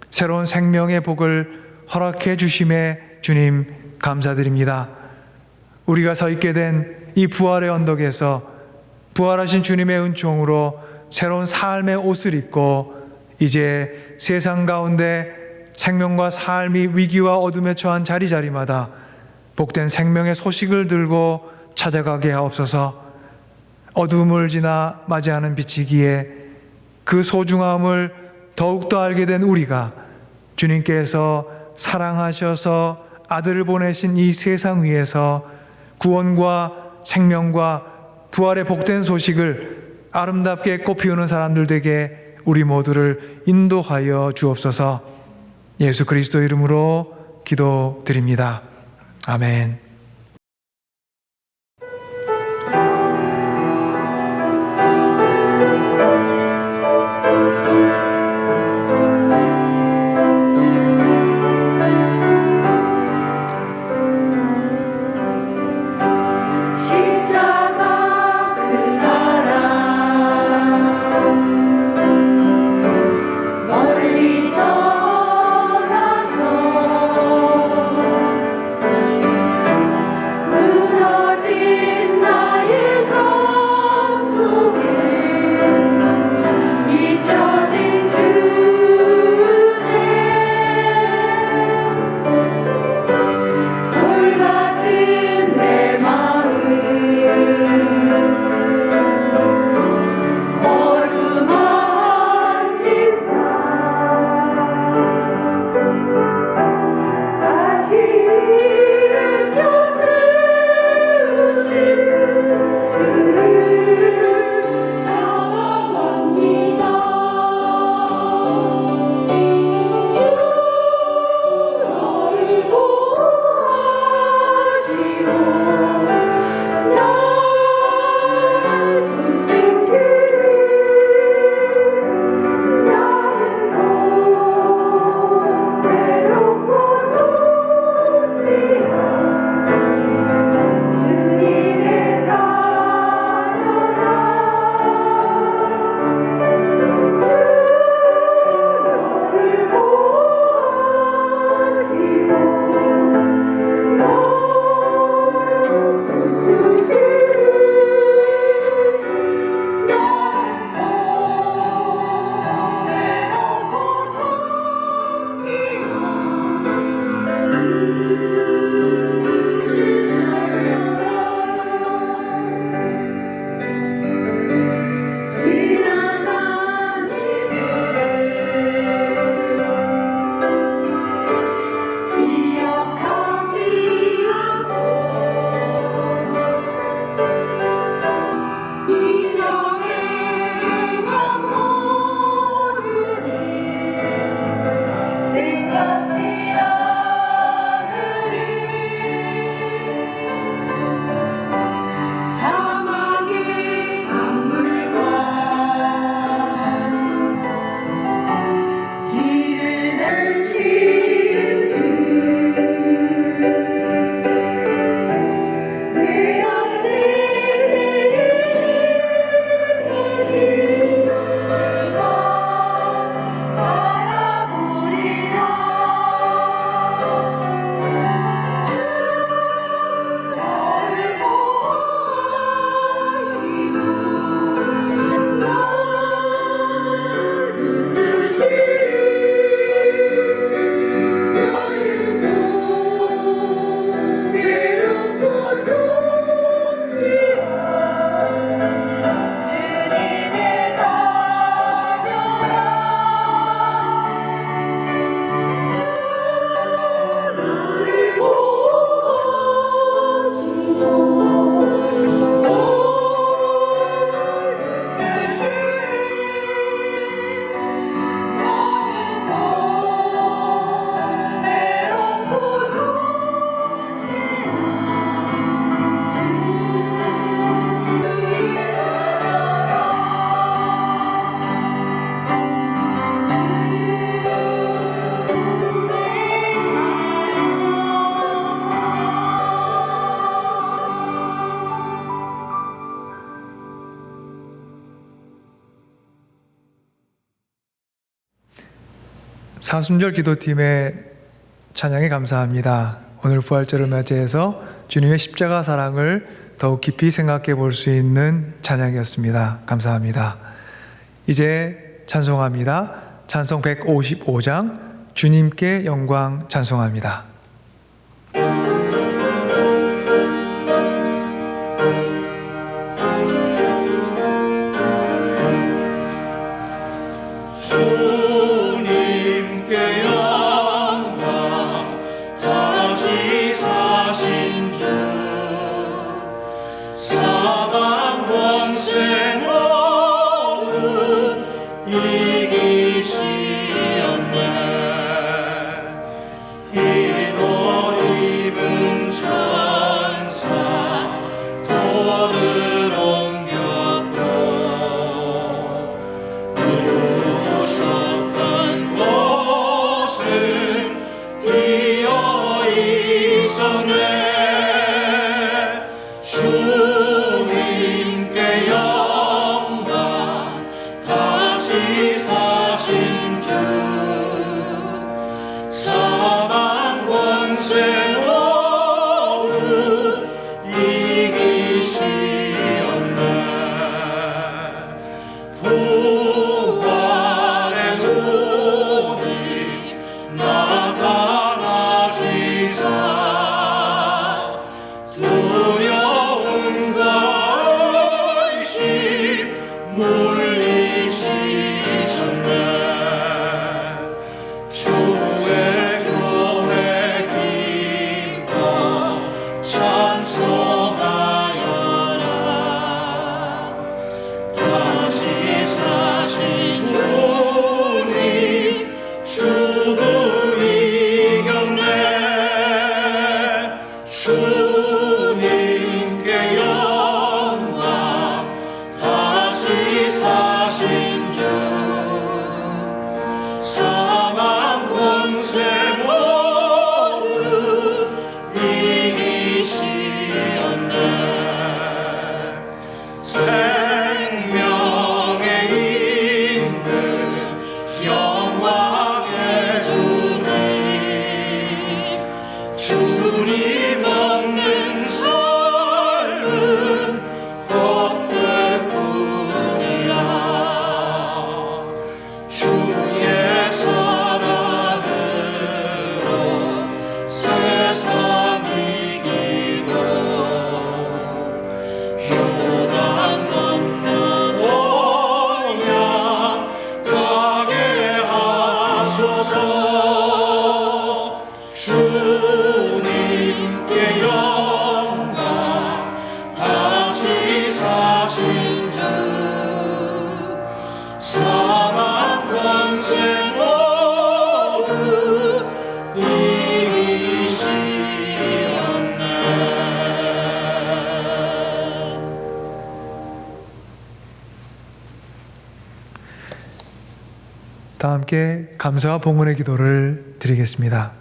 새로운 생명의 복을 허락해 주심에 주님 감사드립니다. 우리가 서 있게 된 이 부활의 언덕에서 부활하신 주님의 은총으로 새로운 삶의 옷을 입고 이제 세상 가운데 생명과 삶이 위기와 어둠에 처한 자리자리마다 복된 생명의 소식을 들고 찾아가게 하옵소서. 어둠을 지나 맞이하는 빛이기에 그 소중함을 더욱더 알게 된 우리가 주님께서 사랑하셔서 아들을 보내신 이 세상 위에서 구원과 생명과 부활의 복된 소식을 아름답게 꽃피우는 사람들 되게 우리 모두를 인도하여 주옵소서. 예수 그리스도 이름으로 기도드립니다. 아멘. 십자가 그 사랑 멀리 떠나서 무너진 나의 삶 속에 잊혀진 주네 돌 같은 내 마음 어루만질사 다시 일으켜세우신 주를 사랑합니다. 주 너를 보호하시고 날 붙드시리 나는 외롭고 존귀한 주님의 자녀라 주 너를 보호하시고 널 붙드시리 기억하지 않고 이정에만 모르니 생각지 않으리 사막의 강물과 길을 내시는 내 안에 새기신 주가 바라보리라 주 나를 보호하시고 날 붙드시리 나는 외롭고 존귀한 주님의 자녀라 주 나를 보호하시고 날 사순절 기도팀의 찬양에 감사합니다. 오늘 부활절을 맞이해서 주님의 십자가 사랑을 더욱 깊이 생각해 볼 수 있는 찬양이었습니다. 감사합니다. 이제 찬송합니다. 찬송 155장 주님께 영광 찬송합니다. 주님께 영광 다시 사신 주 사방 권세 모두 이기시었네 희도 입은 천사 돌을 옮겼고 누우셨던 곳은 비어 있었네 주님께 영광 다시 사신 주 사방 권세 모두 이기시었네 부활의 주님 나타나시사 두려움과 의심 물리치셨네 주의 교회 기뻐 찬송하여라 다시 사신 주님 죽음 이겼네 주님께 영광 다시 사신 주 사망 권세 모두 이기시었네 생명의 임금 영광의 주님 없는 삶은 헛되뿐이라 주의 사랑으로 세상 이기고 요단 건너 원양 가게 하소서 주님께 영광 다시 사신 주 사망 권세 모두 이기시었네 다 함께 감사와 봉헌의 기도를 드리겠습니다.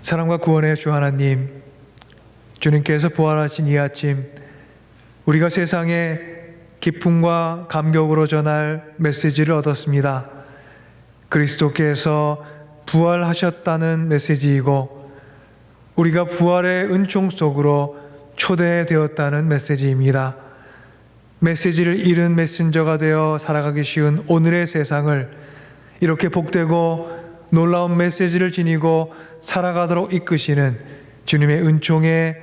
사랑과 구원의 주 하나님, 주님께서 부활하신 이 아침 우리가 세상에 기쁨과 감격으로 전할 메시지를 얻었습니다. 그리스도께서 부활하셨다는 메시지이고 우리가 부활의 은총 속으로 초대되었다는 메시지입니다. 메시지를 잃은 메신저가 되어 살아가기 쉬운 오늘의 세상을 이렇게 복되고 놀라운 메시지를 지니고 살아가도록 이끄시는 주님의 은총에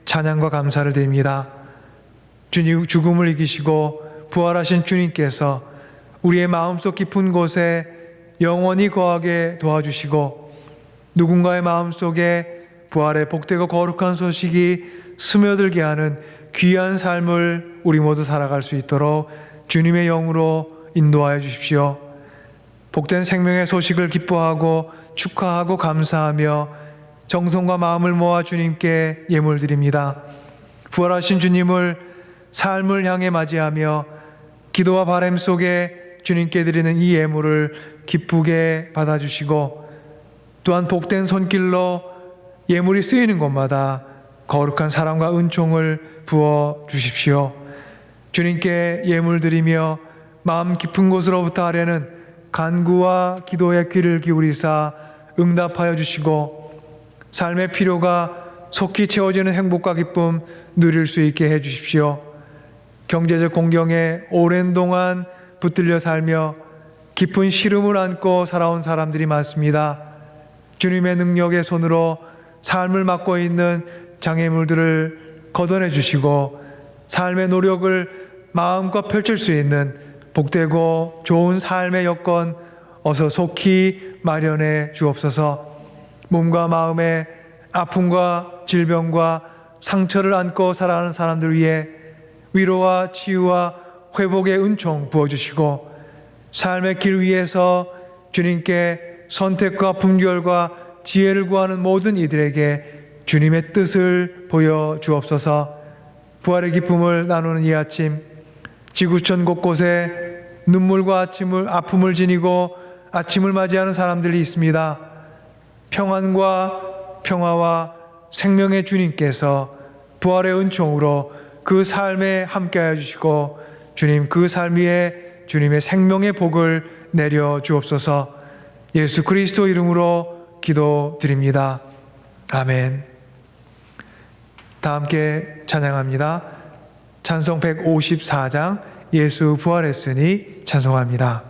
찬양과 감사를 드립니다. 주님 죽음을 이기시고 부활하신 주님께서 우리의 마음속 깊은 곳에 영원히 거하게 도와주시고 누군가의 마음속에 부활의 복되고 거룩한 소식이 스며들게 하는 귀한 삶을 우리 모두 살아갈 수 있도록 주님의 영으로 인도하여 주십시오. 복된 생명의 소식을 기뻐하고 축하하고 감사하며 정성과 마음을 모아 주님께 예물 드립니다. 부활하신 주님을 삶을 향해 맞이하며 기도와 바람 속에 주님께 드리는 이 예물을 기쁘게 받아주시고 또한 복된 손길로 예물이 쓰이는 곳마다 거룩한 사랑과 은총을 부어 주십시오. 주님께 예물 드리며 마음 깊은 곳으로부터 아뢰는 간구와 기도의 귀를 기울이사 응답하여 주시고 삶의 필요가 속히 채워지는 행복과 기쁨 누릴 수 있게 해 주십시오. 경제적 공경에 오랜 동안 붙들려 살며 깊은 시름을 안고 살아온 사람들이 많습니다. 주님의 능력의 손으로 삶을 맡고 있는 장애물들을 걷어내 주시고 삶의 노력을 마음껏 펼칠 수 있는 복되고 좋은 삶의 여건 어서 속히 마련해 주옵소서. 몸과 마음의 아픔과 질병과 상처를 안고 살아가는 사람들 위해 위로와 치유와 회복의 은총 부어주시고, 삶의 길 위에서 주님께 선택과 분별과 지혜를 구하는 모든 이들에게 주님의 뜻을 보여주옵소서. 부활의 기쁨을 나누는 이 아침, 지구촌 곳곳에 눈물과 아픔을 지니고 아침을 맞이하는 사람들이 있습니다. 평안과 평화와 생명의 주님께서 부활의 은총으로 그 삶에 함께하여 주시고, 주님 그 삶 위에 주님의 생명의 복을 내려 주옵소서. 예수 그리스도 이름으로 기도드립니다. 아멘. 다 함께 찬양합니다. 찬송 154장 예수 부활했으니 찬송합니다.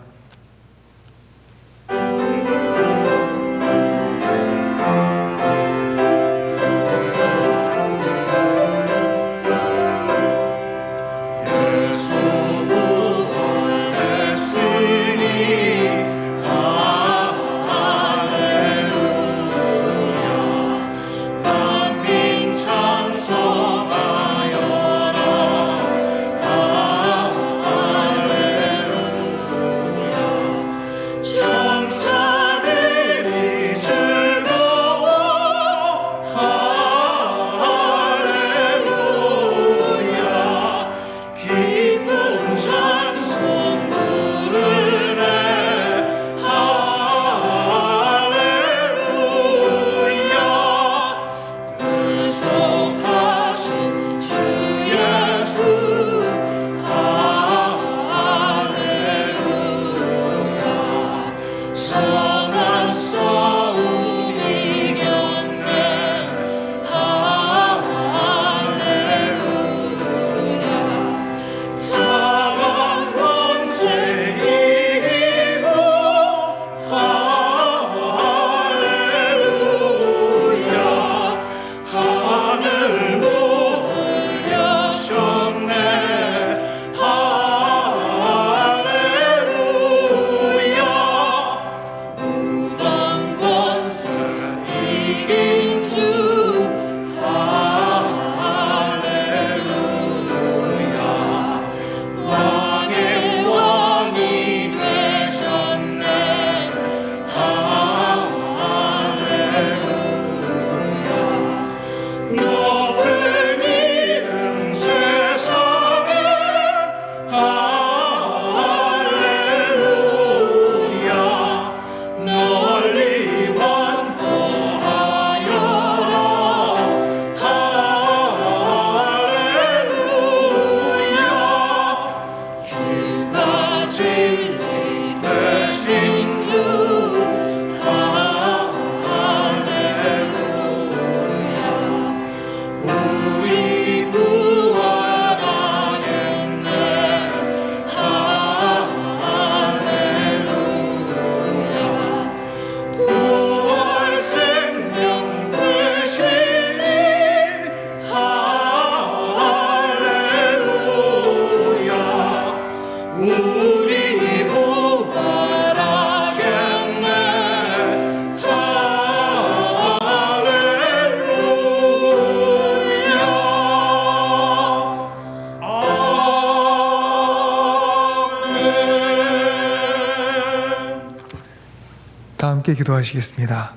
다 함께 기도하시겠습니다.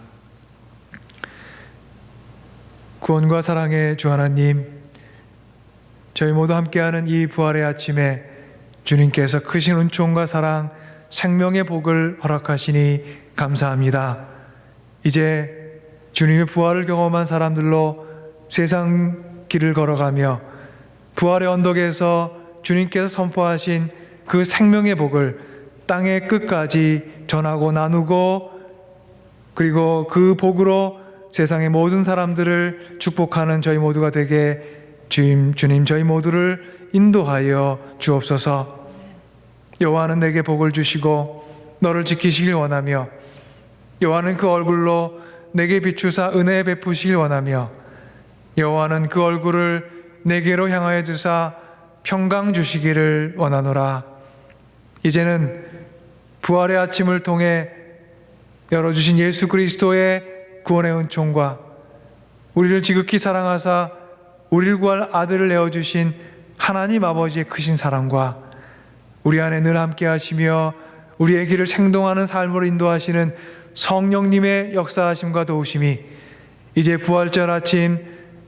구원과 사랑의 주 하나님, 저희 모두 함께하는 이 부활의 아침에 주님께서 크신 은총과 사랑, 생명의 복을 허락하시니 감사합니다. 이제 주님의 부활을 경험한 사람들로 세상 길을 걸어가며 부활의 언덕에서 주님께서 선포하신 그 생명의 복을 땅의 끝까지 전하고 나누고, 그리고 그 복으로 세상의 모든 사람들을 축복하는 저희 모두가 되게 주님 저희 모두를 인도하여 주옵소서. 여호와는 내게 복을 주시고 너를 지키시길 원하며, 여호와는 그 얼굴로 내게 비추사 은혜 베푸시길 원하며, 여호와는 그 얼굴을 내게로 향하여 주사 평강 주시기를 원하노라. 이제는 부활의 아침을 통해 열어주신 예수 그리스도의 구원의 은총과 우리를 지극히 사랑하사 우리를 구할 아들을 내어주신 하나님 아버지의 크신 사랑과 우리 안에 늘 함께 하시며 우리의 길을 생동하는 삶으로 인도하시는 성령님의 역사하심과 도우심이 이제 부활절 아침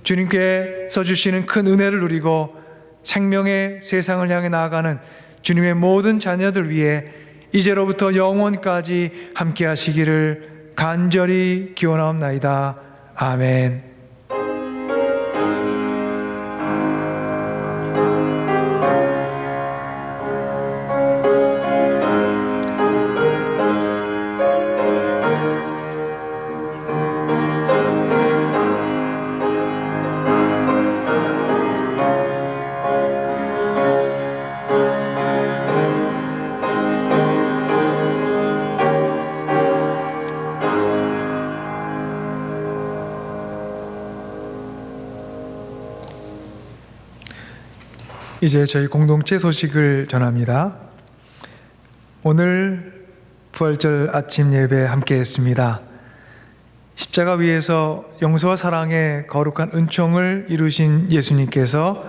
주님께서 주시는 큰 은혜를 누리고 생명의 세상을 향해 나아가는 주님의 모든 자녀들 위해 이제로부터 영원까지 함께 하시기를 간절히 기원하옵나이다. 아멘. 이제 저희 공동체 소식을 전합니다. 오늘 부활절 아침 예배 함께 했습니다. 십자가 위에서 용서와 사랑의 거룩한 은총을 이루신 예수님께서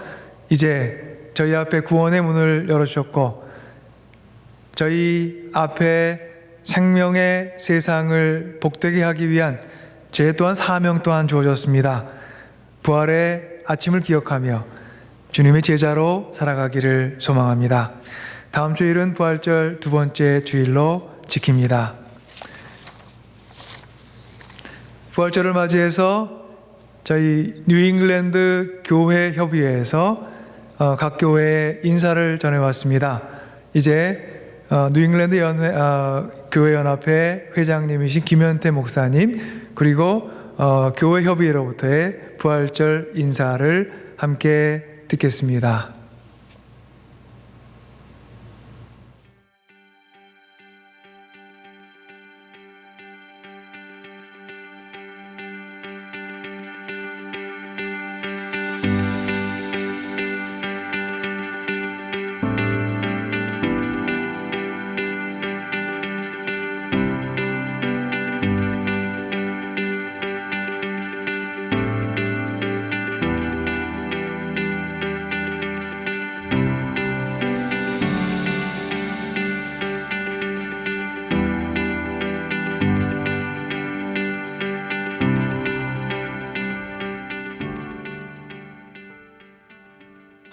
이제 저희 앞에 구원의 문을 열어주셨고 저희 앞에 생명의 세상을 복되게 하기 위한 제 또한 사명 또한 주어졌습니다. 부활의 아침을 기억하며 주님의 제자로 살아가기를 소망합니다. 다음 주일은 부활절 두 번째 주일로 지킵니다. 부활절을 맞이해서 저희 뉴잉글랜드 교회 협의회에서 각 교회에 인사를 전해왔습니다. 이제 뉴잉글랜드 교회 연합회 회장님이신 김현태 목사님 그리고 교회 협의회로부터의 부활절 인사를 함께 듣겠습니다.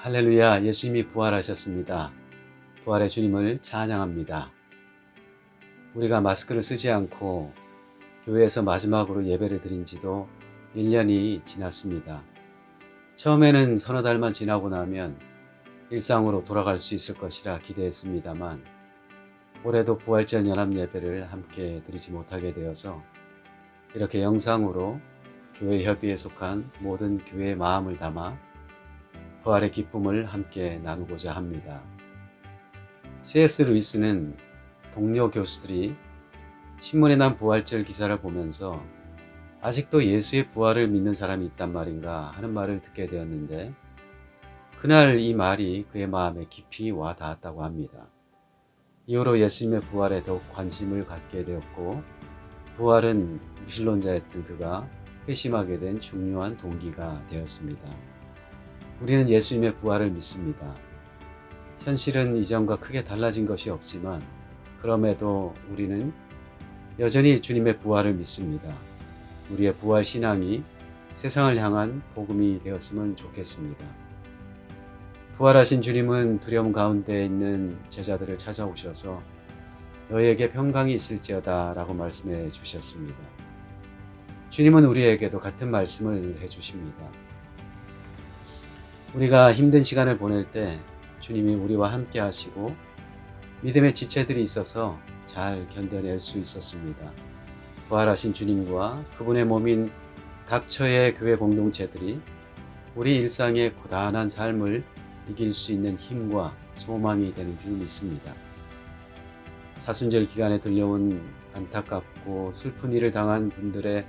할렐루야, 예수님이 부활하셨습니다. 부활의 주님을 찬양합니다. 우리가 마스크를 쓰지 않고 교회에서 마지막으로 예배를 드린 지도 1년이 지났습니다. 처음에는 서너 달만 지나고 나면 일상으로 돌아갈 수 있을 것이라 기대했습니다만 올해도 부활절 연합 예배를 함께 드리지 못하게 되어서 이렇게 영상으로 교회 협의에 속한 모든 교회의 마음을 담아 부활의 기쁨을 함께 나누고자 합니다. C.S. 루이스는 동료 교수들이 신문에 난 부활절 기사를 보면서 아직도 예수의 부활을 믿는 사람이 있단 말인가 하는 말을 듣게 되었는데 그날 이 말이 그의 마음에 깊이 와 닿았다고 합니다. 이후로 예수님의 부활에 더욱 관심을 갖게 되었고 부활은 무신론자였던 그가 회심하게 된 중요한 동기가 되었습니다. 우리는 예수님의 부활을 믿습니다. 현실은 이전과 크게 달라진 것이 없지만 그럼에도 우리는 여전히 주님의 부활을 믿습니다. 우리의 부활 신앙이 세상을 향한 복음이 되었으면 좋겠습니다. 부활하신 주님은 두려움 가운데 있는 제자들을 찾아오셔서 너희에게 평강이 있을지어다 라고 말씀해 주셨습니다. 주님은 우리에게도 같은 말씀을 해주십니다. 우리가 힘든 시간을 보낼 때 주님이 우리와 함께 하시고 믿음의 지체들이 있어서 잘 견뎌낼 수 있었습니다. 부활하신 주님과 그분의 몸인 각처의 교회 공동체들이 우리 일상의 고단한 삶을 이길 수 있는 힘과 소망이 되는 줄 믿습니다. 사순절 기간에 들려온 안타깝고 슬픈 일을 당한 분들의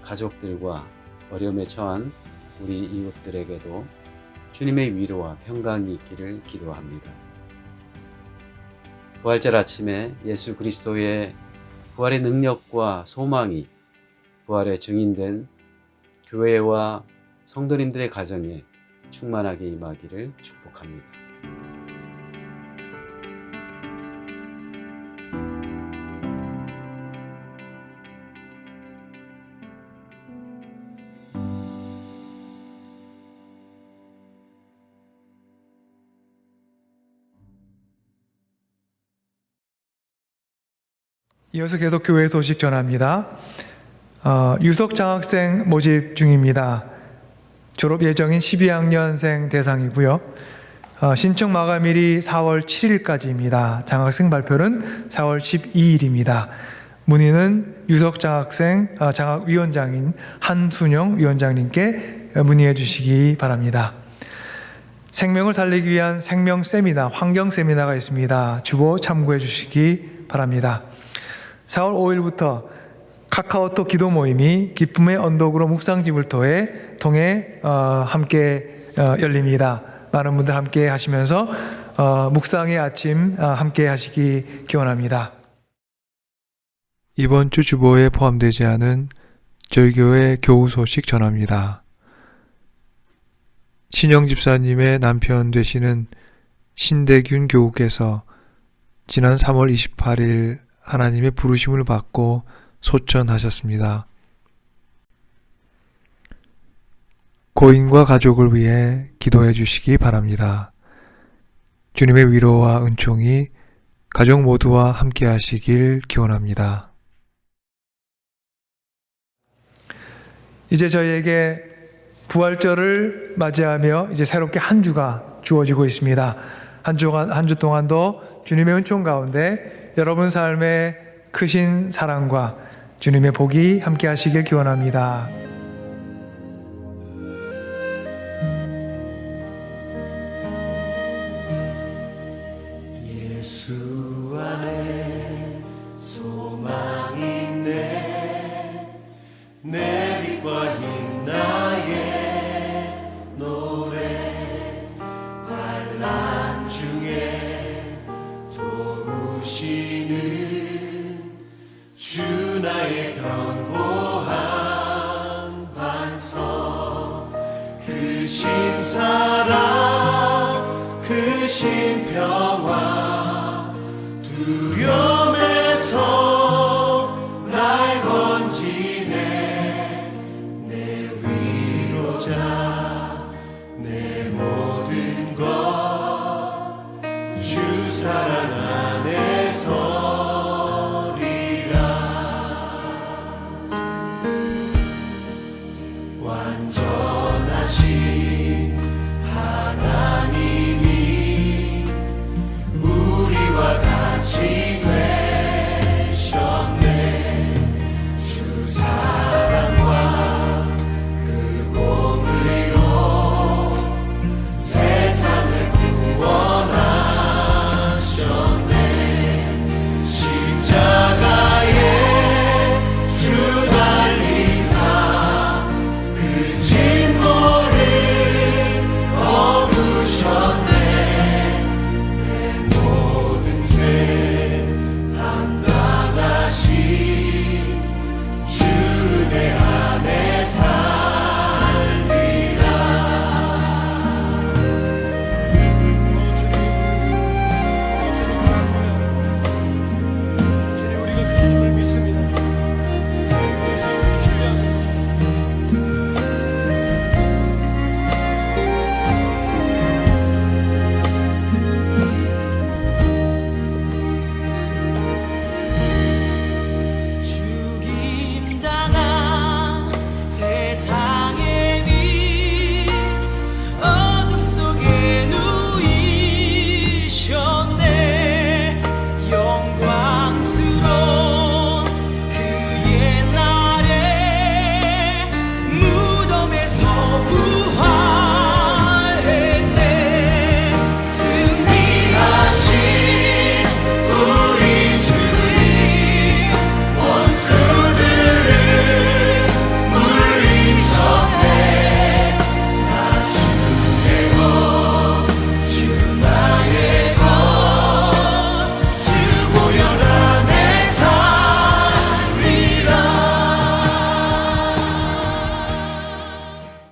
가족들과 어려움에 처한 우리 이웃들에게도 주님의 위로와 평강이 있기를 기도합니다. 부활절 아침에 예수 그리스도의 부활의 능력과 소망이 부활의 증인된 교회와 성도님들의 가정에 충만하게 임하기를 축복합니다. 이어서 계속 교회 소식 전합니다. 유석 장학생 모집 중입니다. 졸업 예정인 12학년생 대상이고요. 신청 마감일이 4월 7일까지입니다. 장학생 발표는 4월 12일입니다. 문의는 유석 장학생 장학위원장인 한순영 위원장님께 문의해 주시기 바랍니다. 생명을 살리기 위한 생명 세미나, 환경 세미나가 있습니다. 주보 참고해 주시기 바랍니다. 4월 5일부터 카카오톡 기도 모임이 기쁨의 언덕으로 묵상집을 통해 함께 열립니다. 많은 분들 함께 하시면서 묵상의 아침 함께 하시기 기원합니다. 이번 주 주보에 포함되지 않은 저희 교회 교우 소식 전합니다. 신영 집사님의 남편 되시는 신대균 교우께서 지난 3월 28일 하나님의 부르심을 받고 소천하셨습니다. 고인과 가족을 위해 기도해 주시기 바랍니다. 주님의 위로와 은총이 가족 모두와 함께 하시길 기원합니다. 이제 저희에게 부활절을 맞이하며 이제 새롭게 한 주가 주어지고 있습니다. 한 주 동안도 주님의 은총 가운데 여러분 삶에 크신 사랑과 주님의 복이 함께 하시길 기원합니다. 예수 안에 소망이 있네. 내 빛과 힘 나의 노래. 환난 중에 도우시는 주 나의 견고한 반석. 그 신 사랑 그 신 평